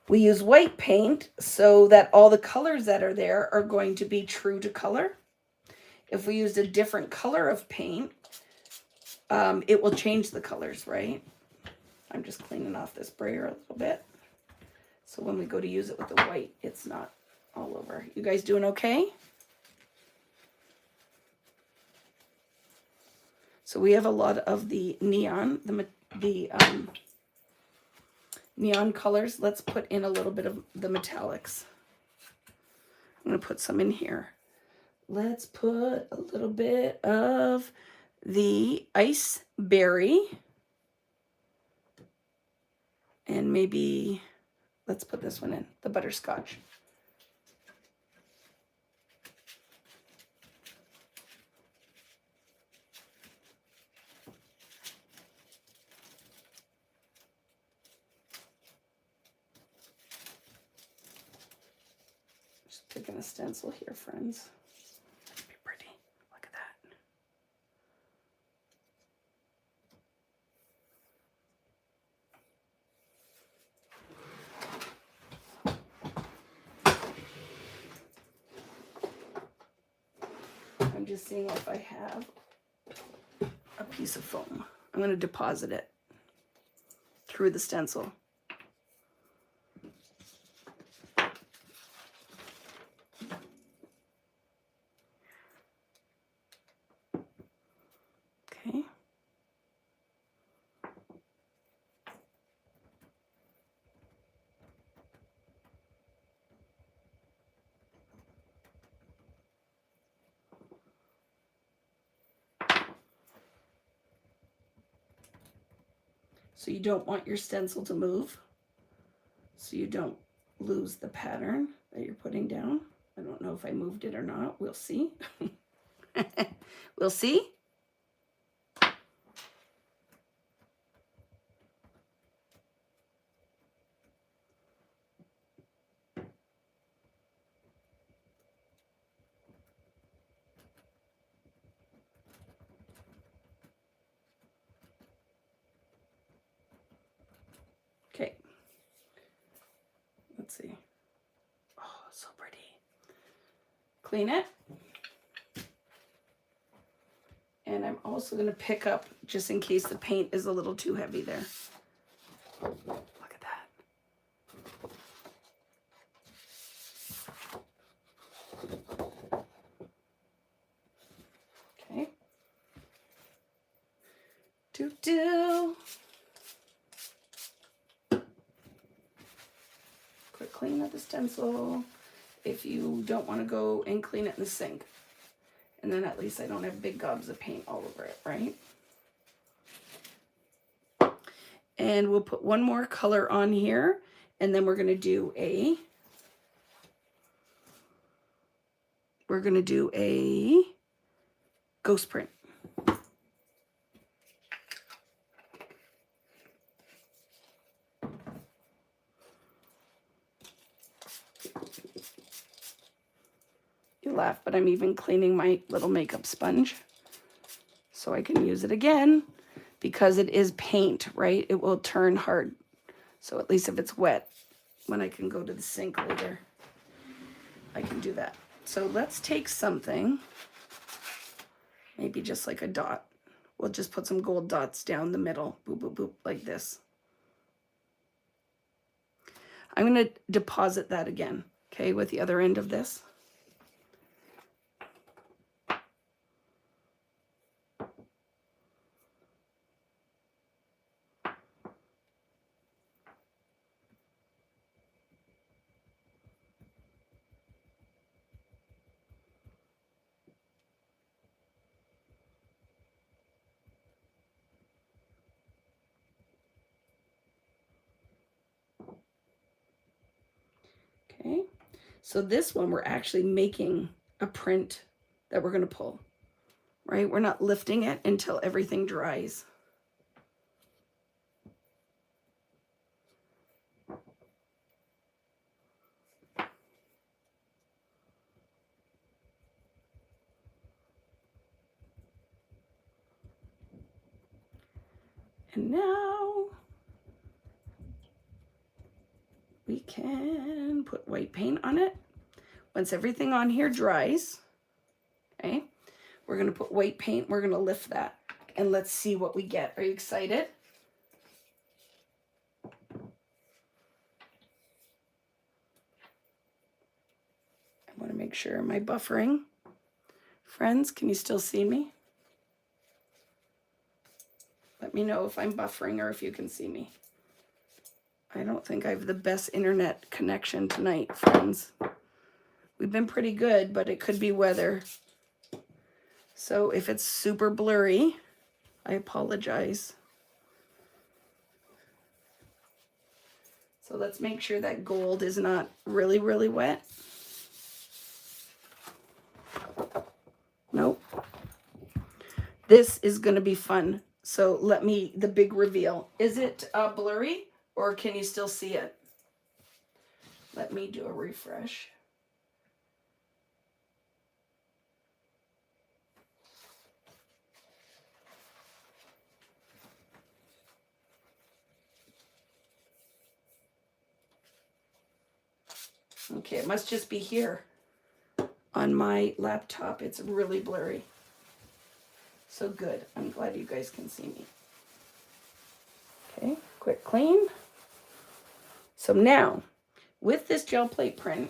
We use white paint so that all the colors that are there are going to be true to color. If we used a different color of paint, it will change the colors, right? I'm just cleaning off this brayer a little bit. So when we go to use it with the white, it's not all over. You guys doing okay? So we have a lot of the neon, the neon colors. Let's put in a little bit of the metallics. I'm going to put some in here. Let's put a little bit of the ice berry. And maybe, let's put this one in, the butterscotch. Just picking a stencil here, friends. Be pretty. Look at that. I'm just seeing if I have a piece of foam. I'm going to deposit it through the stencil. Okay. So you don't want your stencil to move, so you don't lose the pattern that you're putting down. I don't know if I moved it or not. We'll see. We'll see. Okay. Let's see. Oh, so pretty. Clean it. And I'm also going to pick up, just in case the paint is a little too heavy there. Look at that. Okay. Do. Quick clean of the stencil. If you don't want to go and clean it in the sink. And then at least I don't have big gobs of paint all over it, right? And we'll put one more color on here, and then we're going to do a ghost print. You laugh, but I'm even cleaning my little makeup sponge so I can use it again, because it is paint, right? It will turn hard. So at least if it's wet, when I can go to the sink later, I can do that. So let's take something, maybe just like a dot. We'll just put some gold dots down the middle, boop, boop, boop, like this. I'm going to deposit that again, okay, with the other end of this. Okay, so this one we're actually making a print that we're going to pull, right? We're not lifting it until everything dries. And now we can put white paint on it. Once everything on here dries, okay, we're going to put white paint. We're going to lift that and let's see what we get. Are you excited? I want to make sure, am I buffering? Friends, can you still see me? Let me know if I'm buffering or if you can see me. I don't think I have the best internet connection tonight, friends. We've been pretty good, but it could be weather. So if it's super blurry, I apologize. So let's make sure that gold is not really, really wet. Nope. This is going to be fun. So let me, the big reveal. Is it blurry or can you still see it? Let me do a refresh. Okay, it must just be here. On my laptop, it's really blurry. So good. I'm glad you guys can see me. Okay, quick clean. So now, with this gel plate print,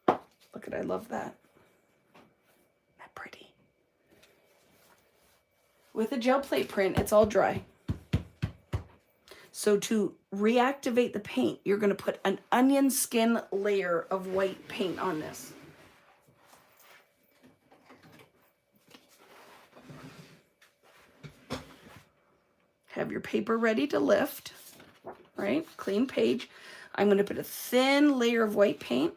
look at, I love that. Isn't that pretty? With the gel plate print, it's all dry. So to reactivate the paint, you're going to put an onion skin layer of white paint on this. Have your paper ready to lift, right? Clean page. I'm going to put a thin layer of white paint.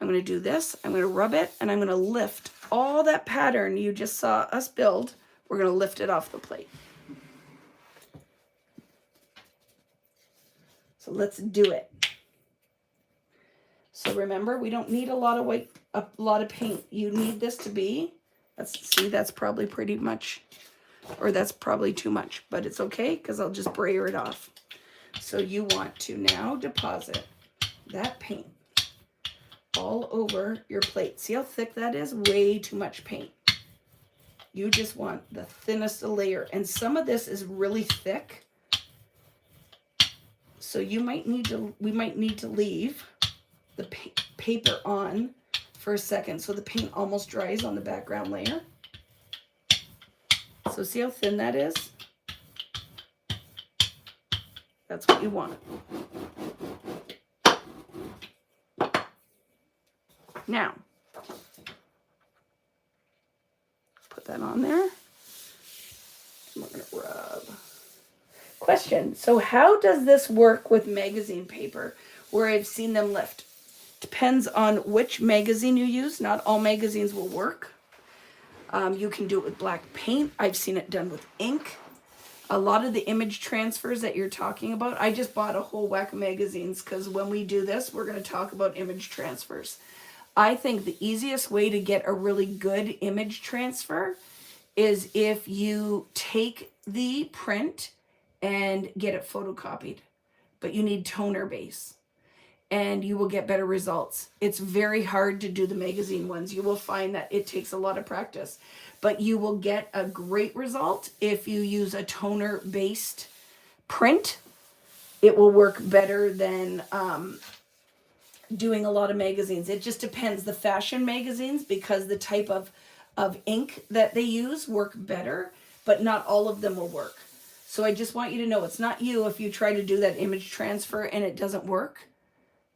I'm going to do this. I'm going to rub it, and I'm going to lift all that pattern you just saw us build. We're going to lift it off the plate. So let's do it. So remember, we don't need a lot of paint. You need this to be, that's probably pretty much, or that's probably too much, but it's okay because I'll just brayer it off. So you want to now deposit that paint all over your plate. See how thick that is? Way too much paint. You just want the thinnest layer. And some of this is really thick. So we might need to leave the paper on for a second so the paint almost dries on the background layer. So see how thin that is? That's what you want. Now, put that on there. And we're going to rub. Question. So how does this work with magazine paper where I've seen them lift? Depends on which magazine you use. Not all magazines will work. You can do it with black paint. I've seen it done with ink. A lot of the image transfers that you're talking about, I just bought a whole whack of magazines because when we do this, we're going to talk about image transfers. I think the easiest way to get a really good image transfer is if you take the print and get it photocopied. But you need toner base, and you will get better results. It's very hard to do the magazine ones. You will find that it takes a lot of practice, but you will get a great result if you use a toner based print. It will work better than doing a lot of magazines. It just depends. The fashion magazines, because the type of ink that they use work better, but not all of them will work. So I just want you to know, it's not you if you try to do that image transfer and it doesn't work.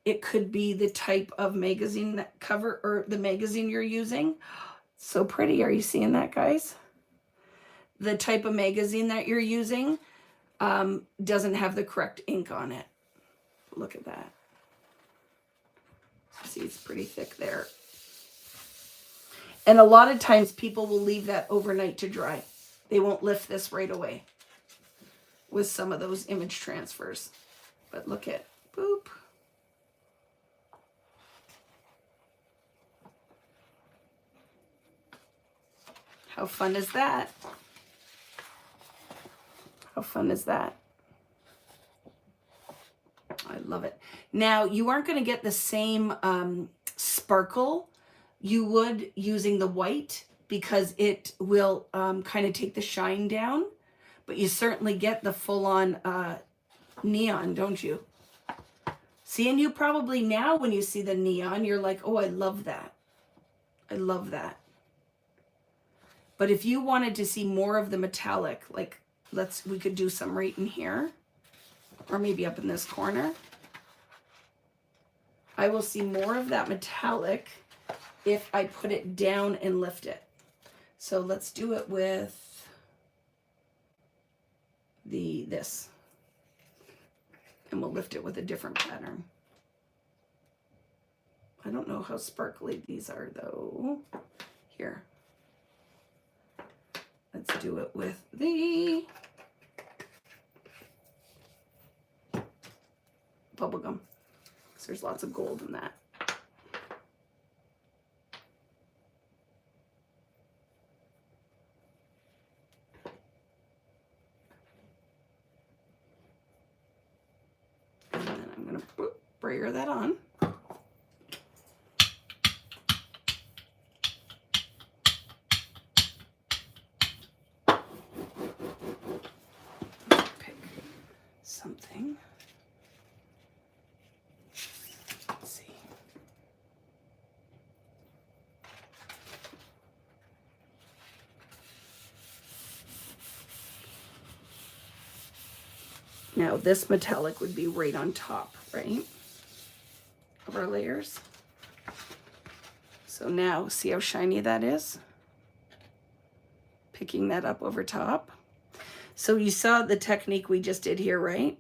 It could be the type of magazine that cover, or the magazine you're using. So pretty. Are you seeing that, guys? The type of magazine that you're using doesn't have the correct ink on it. Look at that. See, it's pretty thick there. And a lot of times people will leave that overnight to dry. They won't lift this right away with some of those image transfers. But look at, boop. How fun is that? How fun is that? I love it. Now, you aren't going to get the same sparkle you would using the white, because it will kind of take the shine down, but you certainly get the full-on neon, don't you? See, and you probably now, when you see the neon, you're like, oh, I love that. I love that. But if you wanted to see more of the metallic, like we could do some right in here, or maybe up in this corner. I will see more of that metallic if I put it down and lift it. So let's do it with this. And we'll lift it with a different pattern. I don't know how sparkly these are though. Here. Let's do it with the bubblegum. So there's lots of gold in that. And then I'm going to brayer that on. Pick something. Let's see. Now this metallic would be right on top, right, of our layers. So now, see how shiny that is? Picking that up over top. So you saw the technique we just did here, right?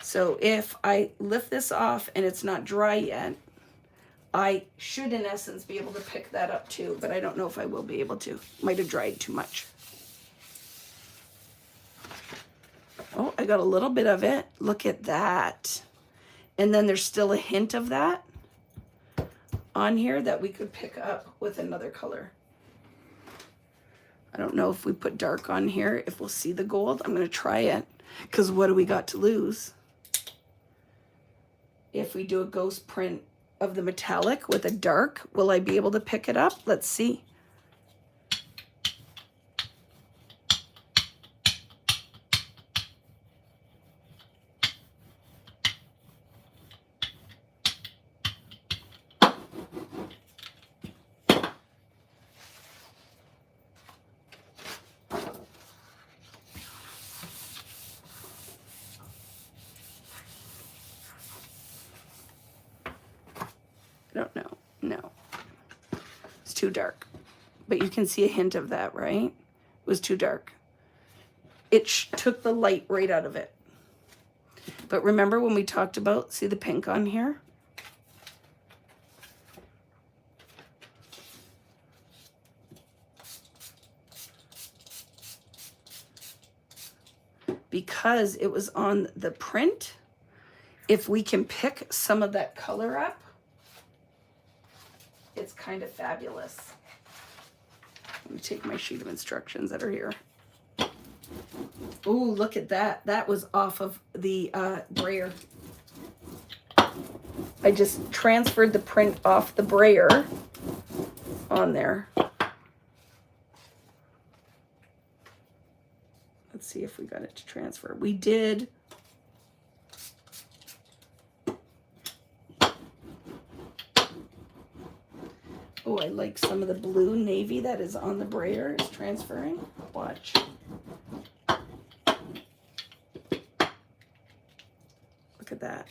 So if I lift this off and it's not dry yet, I should in essence be able to pick that up too, but I don't know if I will be able to. Might have dried too much. Oh, I got a little bit of it. Look at that. And then there's still a hint of that on here that we could pick up with another color. I don't know if we put dark on here, if we'll see the gold. I'm going to try it, because what do we got to lose? If we do a ghost print of the metallic with a dark, will I be able to pick it up? Let's see. I don't know. No. It's too dark. But you can see a hint of that, right? It was too dark. It took the light right out of it. But remember when we talked about, see the pink on here? Because it was on the print, if we can pick some of that color up, it's kind of fabulous. Let me take my sheet of instructions that are here. Ooh, look at that. That was off of the Brayer. I just transferred the print off the Brayer on there. Let's see if we got it to transfer. We did. Oh, I like some of the blue navy that is on the Brayer is transferring. Watch. Look at that.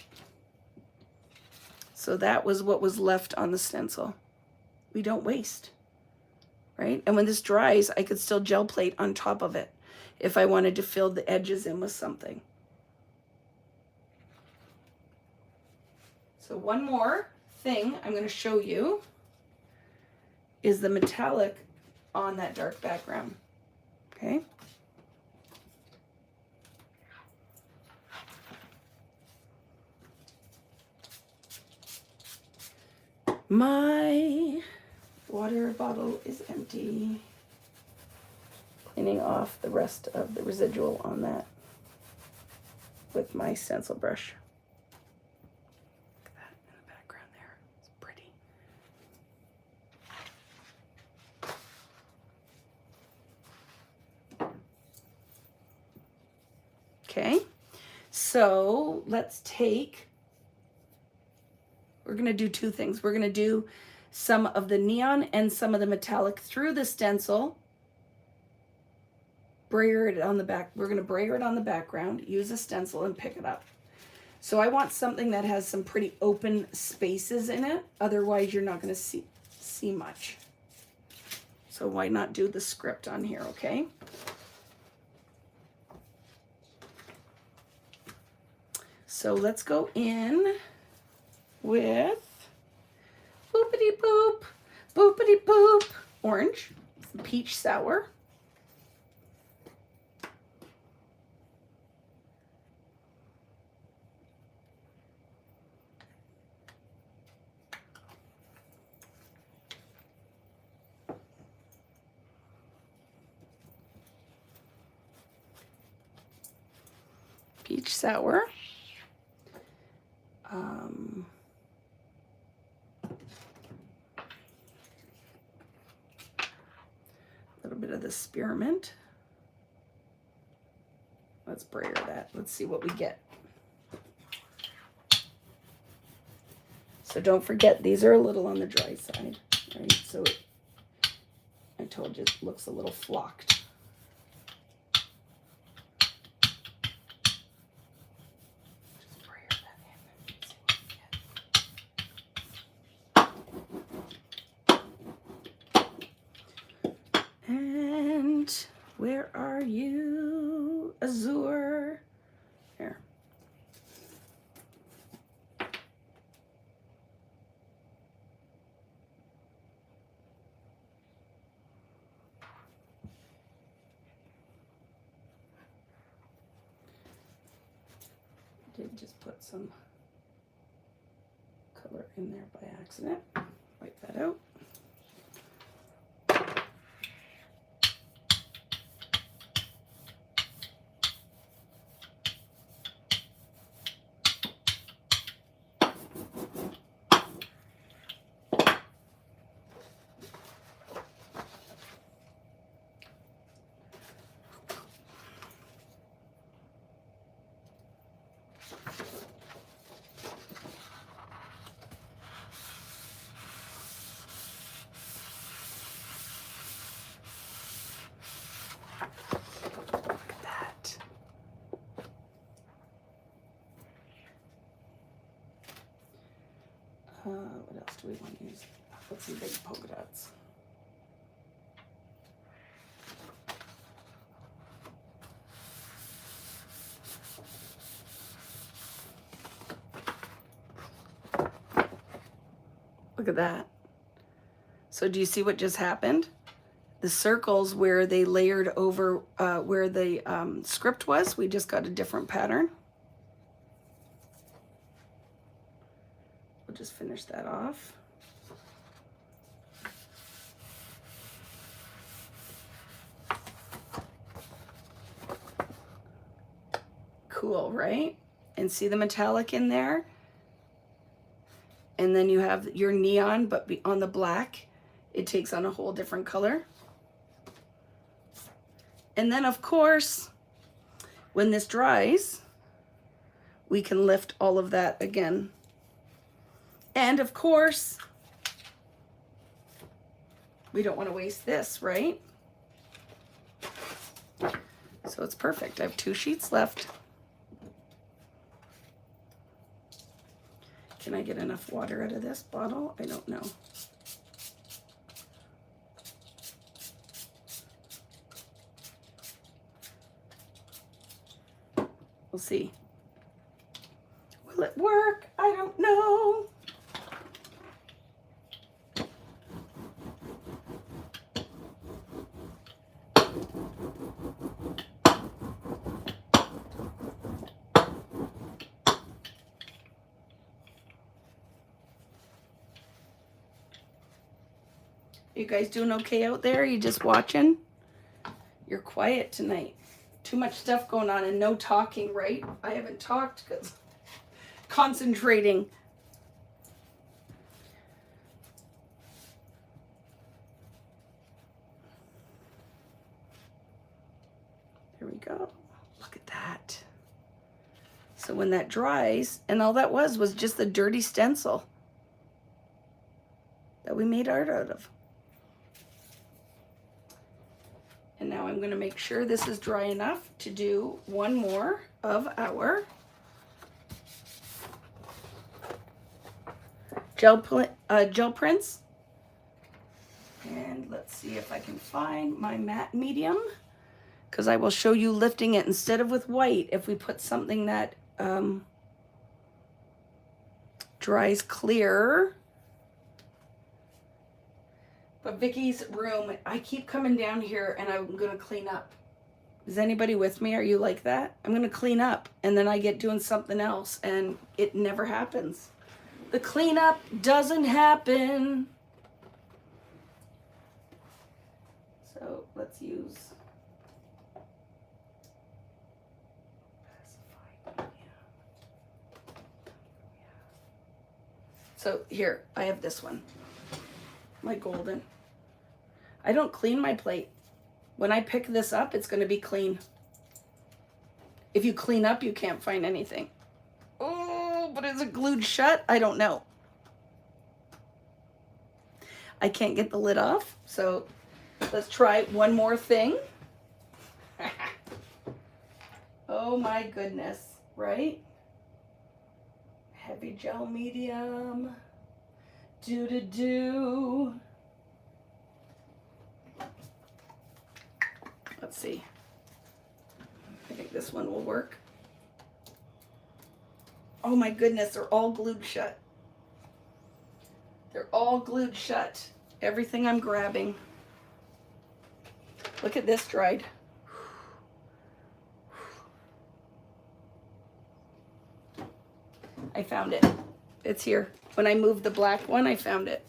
So that was what was left on the stencil. We don't waste, right? And when this dries, I could still gel plate on top of it if I wanted to fill the edges in with something. So one more thing I'm going to show you is the metallic on that dark background. Okay. My water bottle is empty. Cleaning off the rest of the residual on that with my stencil brush. Look at that in the background there. It's pretty. Okay, so let's take, we're going to do two things. We're going to do some of the neon and some of the metallic through the stencil. Brayer it on the back. We're going to brayer it on the background, use a stencil and pick it up. So I want something that has some pretty open spaces in it. Otherwise you're not going to see much. So why not do the script on here, okay? So let's go in with boopity boop, boopity boop, orange, peach sour. Peach sour. A little bit of the spearmint. Let's brayer that. Let's see what we get. So don't forget, these are a little on the dry side, right? So I told you it looks a little flocked. Just brayer that in. See what we get. And where are you? Azure. Here. I did just put some color in there by accident. Wipe that out. What else do we want to use? Put some big polka dots. Look at that. So do you see what just happened? The circles where they layered over where the script was, we just got a different pattern. We'll just finish that off. cool, right? And see the metallic in there? And then you have your neon, but on the black, it takes on a whole different color. And then of course, when this dries, we can lift all of that again. And of course, we don't want to waste this, right? So it's perfect. I have 2 sheets left. Can I get enough water out of this bottle? I don't know. We'll see. Will it work? I don't know. You guys doing okay out there? You just watching? You're quiet tonight. Too much stuff going on and no talking, right? I haven't talked because concentrating. There we go. Look at that. So when that dries, and all that was just the dirty stencil that we made art out of. And now I'm going to make sure this is dry enough to do one more of our gel prints. And let's see if I can find my matte medium, because I will show you lifting it instead of with white. If we put something that dries clear. But Vicky's room, I keep coming down here and I'm going to clean up. Is anybody with me? Are you like that? I'm going to clean up and then I get doing something else and it never happens. The cleanup doesn't happen. So let's use So here, I have this one, my golden. I don't clean my plate. When I pick this up, it's going to be clean. If you clean up, you can't find anything. Oh, but is it glued shut? I don't know. I can't get the lid off, so let's try one more thing. Oh my goodness, right? Heavy gel medium. Do. Let's see. I think this one will work. Oh my goodness, they're all glued shut. They're all glued shut. Everything I'm grabbing. Look at this dried. I found it. It's here. When I moved the black one, I found it.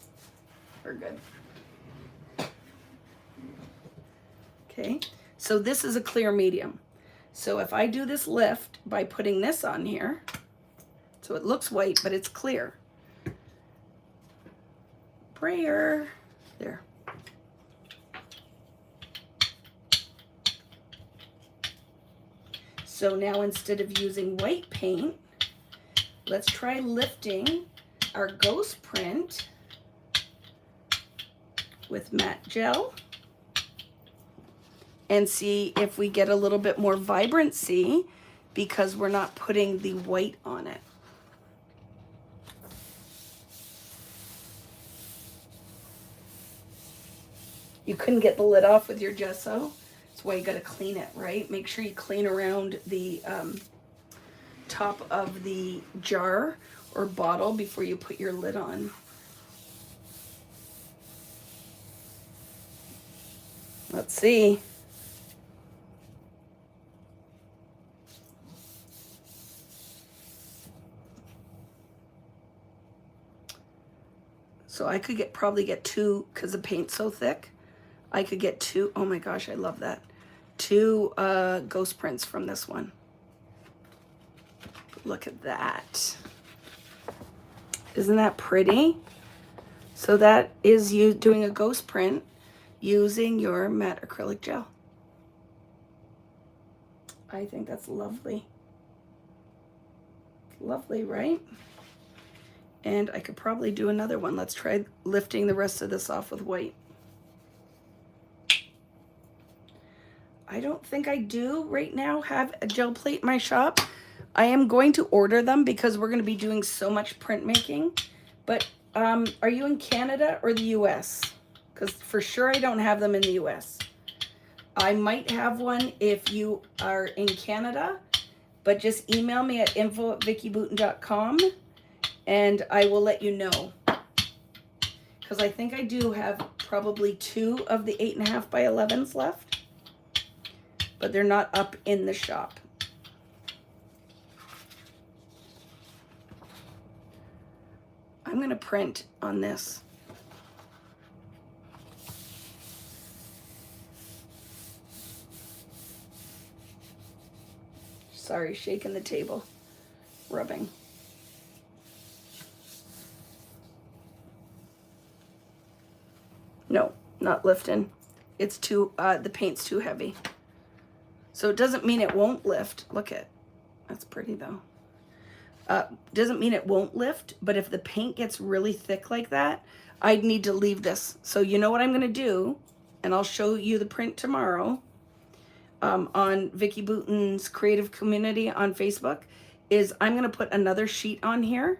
We're good. Okay, so this is a clear medium. So if I do this lift by putting this on here, so it looks white, but it's clear. Brayer, there. So now instead of using white paint, let's try lifting our ghost print with matte gel and see if we get a little bit more vibrancy because we're not putting the white on it. You couldn't get the lid off with your gesso. That's why you got to clean it, right? Make sure you clean around the top of the jar or bottle before you put your lid on. Let's see. So I could probably get two, because the paint's so thick. I could get two. Oh my gosh, I love that. Two ghost prints from this one. Look at that. Isn't that pretty? So that is you doing a ghost print using your matte acrylic gel. I think that's lovely. Lovely, right? And I could probably do another one. Let's try lifting the rest of this off with white. I don't think I do right now have a gel plate in my shop. I am going to order them because we're going to be doing so much printmaking. But are you in Canada or the US? Because for sure I don't have them in the US. I might have one if you are in Canada, but just email me at info@vickybooten.com and I will let you know. Because I think I do have probably 2 of the 8.5 by 11s left, but they're not up in the shop. I'm going to print on this. Sorry, shaking the table, rubbing. No, not lifting. It's too, the paint's too heavy. So it doesn't mean it won't lift. Look at, that's pretty though. Doesn't mean it won't lift, but if the paint gets really thick like that, I'd need to leave this. So you know what I'm gonna do, and I'll show you the print tomorrow on Vicky Booten's creative community on Facebook, is I'm gonna put another sheet on here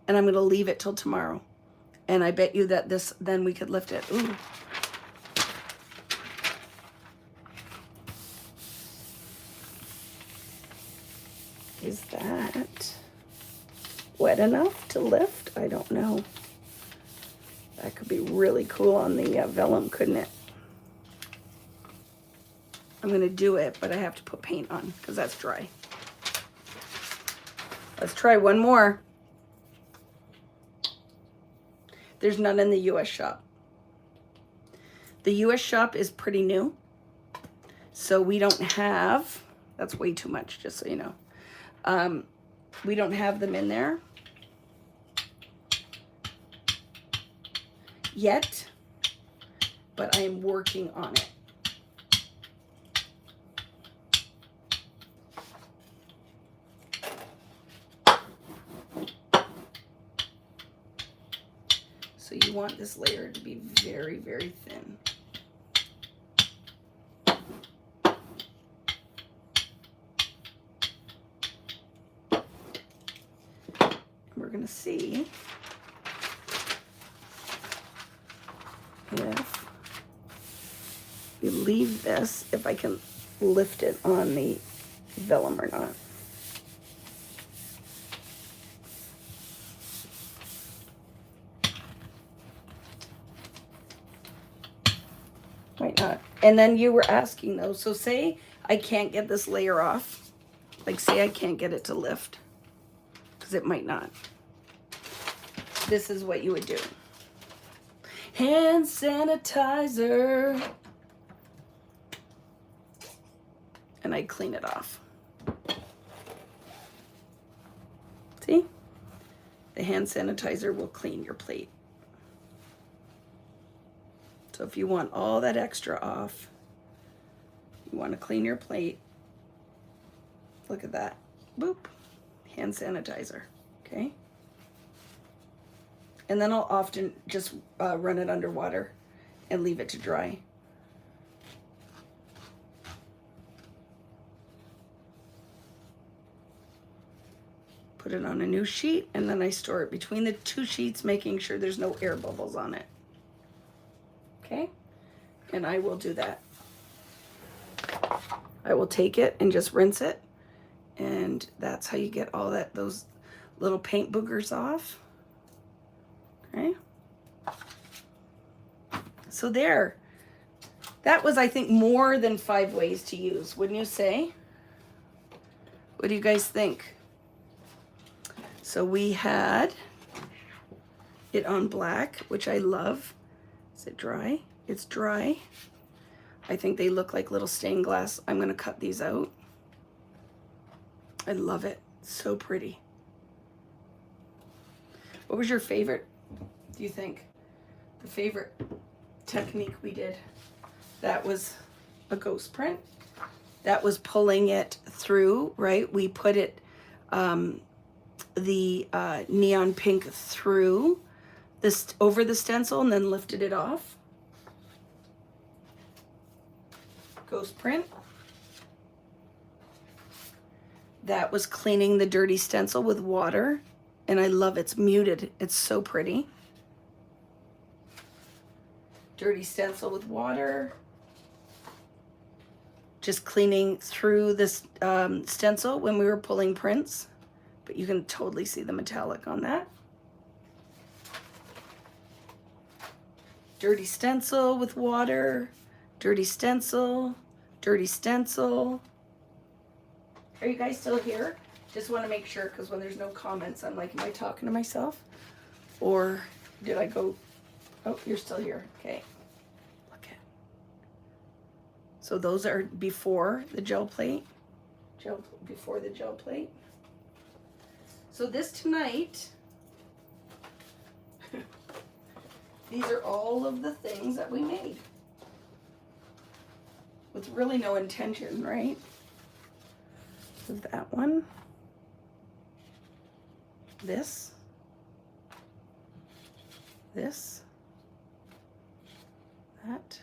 and I'm gonna leave it till tomorrow. And I bet you that this, then we could lift it. Ooh. Is that wet enough to lift? I don't know. That could be really cool on the vellum, couldn't it? I'm gonna do it, but I have to put paint on because that's dry. Let's try one more. There's none in the US shop. The US shop is pretty new, so we don't have, that's way too much, just so you know. We don't have them in there yet, but I am working on it. So you want this layer to be very, very thin. We're going to see if we leave this, if I can lift it on the vellum or not. Might not. And then you were asking though, so say I can't get this layer off, like say I can't get it to lift, because it might not. This is what you would do. Hand sanitizer. And I clean it off. See? The hand sanitizer will clean your plate. So if you want all that extra off, you want to clean your plate, look at that. Boop. Hand sanitizer. Okay? And then I'll often just run it under water and leave it to dry. Put it on a new sheet, and then I store it between the 2 sheets, making sure there's no air bubbles on it. Okay? And I will do that. I will take it and just rinse it, and that's how you get all that, those little paint boogers off. Okay? So there. That was, I think, more than 5 ways to use, wouldn't you say? What do you guys think? So we had it on black, which I love. Is it dry? It's dry. I think they look like little stained glass. I'm going to cut these out. I love it. So pretty. What was your favorite, do you think? The favorite technique we did? That was a ghost print. That was pulling it through, right? We put it, the neon pink through this over the stencil and then lifted it off. Ghost print. That was cleaning the dirty stencil with water, and I love it's muted. It's so pretty. Dirty stencil with water. Just cleaning through this stencil when we were pulling prints, but you can totally see the metallic on that. Dirty stencil with water, dirty stencil, dirty stencil. Are you guys still here? Just want to make sure, because when there's no comments, I'm like, am I talking to myself? Or did I go? Oh, you're still here. Okay. Okay. So those are before the gel plate. Before the gel plate. So this tonight, these are all of the things that we made. With really no intention, right? That one. This. This. That.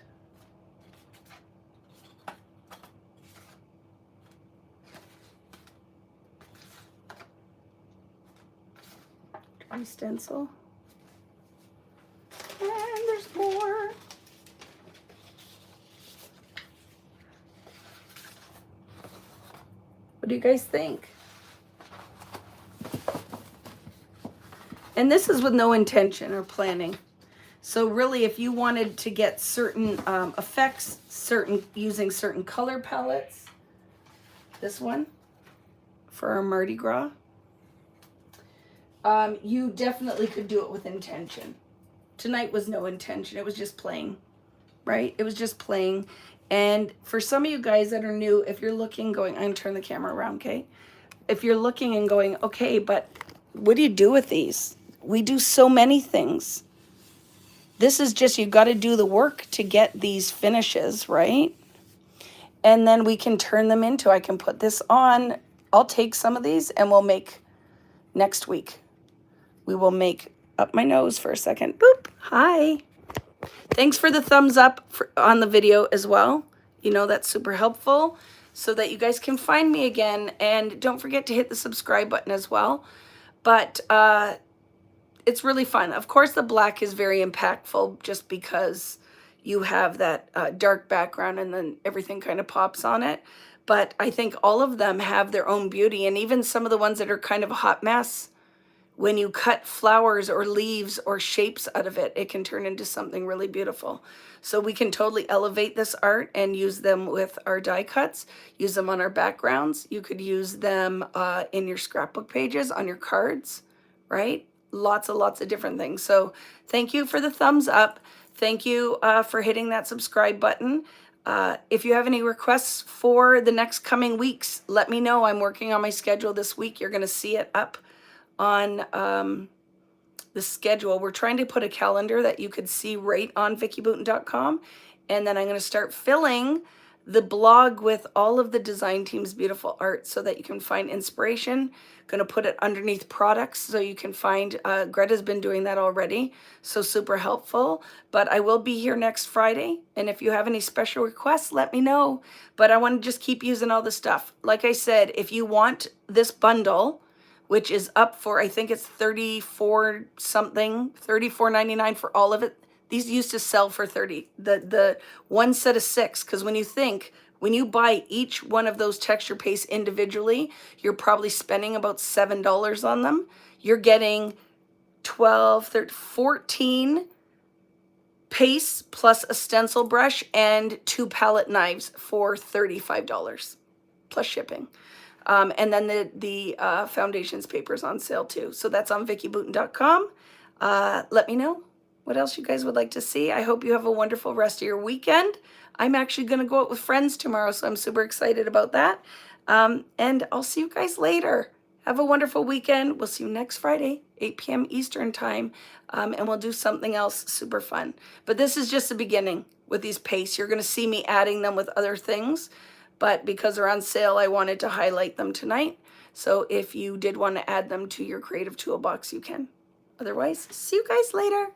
Dry stencil. And there's more. What do you guys think? And this is with no intention or planning. So really, if you wanted to get certain effects, using certain color palettes, this one for our Mardi Gras, you definitely could do it with intention. Tonight was no intention. It was just playing, right? It was just playing. And for some of you guys that are new, if you're looking, going, I'm going to turn the camera around, okay? If you're looking and going, okay, but what do you do with these? We do so many things. This is just, you got to do the work to get these finishes, right? And then we can turn them into, I can put this on. I'll take some of these and we'll make next week. We will make up my nose for a second. Boop. Hi. Thanks for the thumbs up on the video as well. You know, that's super helpful so that you guys can find me again. And don't forget to hit the subscribe button as well. But it's really fun. Of course, the black is very impactful just because you have that dark background and then everything kind of pops on it. But I think all of them have their own beauty. And even some of the ones that are kind of a hot mess, when you cut flowers or leaves or shapes out of it, it can turn into something really beautiful. So we can totally elevate this art and use them with our die cuts, use them on our backgrounds. You could use them in your scrapbook pages, on your cards, right? Lots of different things. So thank you for the thumbs up. Thank you for hitting that subscribe button. If you have any requests for the next coming weeks, let me know. I'm working on my schedule this week. You're going to see it up on the schedule. We're trying to put a calendar that you could see right on vickybooten.com, and then I'm going to start filling the blog with all of the design team's beautiful art so that you can find inspiration. Going to put it underneath products so you can find, Greta's been doing that already, so super helpful. But I will be here next Friday, and if you have any special requests, let me know. But I want to just keep using all the stuff. Like I said, if you want this bundle, which is up for, I think it's $34 something, $34.99 for all of it. These used to sell for $30. The one set of 6, because when you think, when you buy each one of those texture pastes individually, you're probably spending about $7 on them. You're getting 12, 13, 14 pastes plus a stencil brush and 2 palette knives for $35 plus shipping. And then the foundations papers on sale too. So that's on vickybooten.com. Let me know what else you guys would like to see. I hope you have a wonderful rest of your weekend. I'm actually going to go out with friends tomorrow, so I'm super excited about that. And I'll see you guys later. Have a wonderful weekend. We'll see you next Friday, 8 p.m. Eastern time, and we'll do something else super fun. But this is just the beginning with these pastes. You're going to see me adding them with other things, but because they're on sale, I wanted to highlight them tonight. So if you did want to add them to your creative toolbox, you can. Otherwise, see you guys later.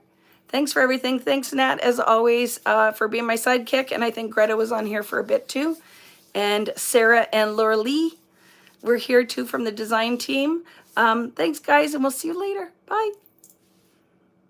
Thanks for everything. Thanks, Nat, as always, for being my sidekick. And I think Greta was on here for a bit too. And Sarah and Laura Lee were here too from the design team. Thanks, guys, and we'll see you later. Bye.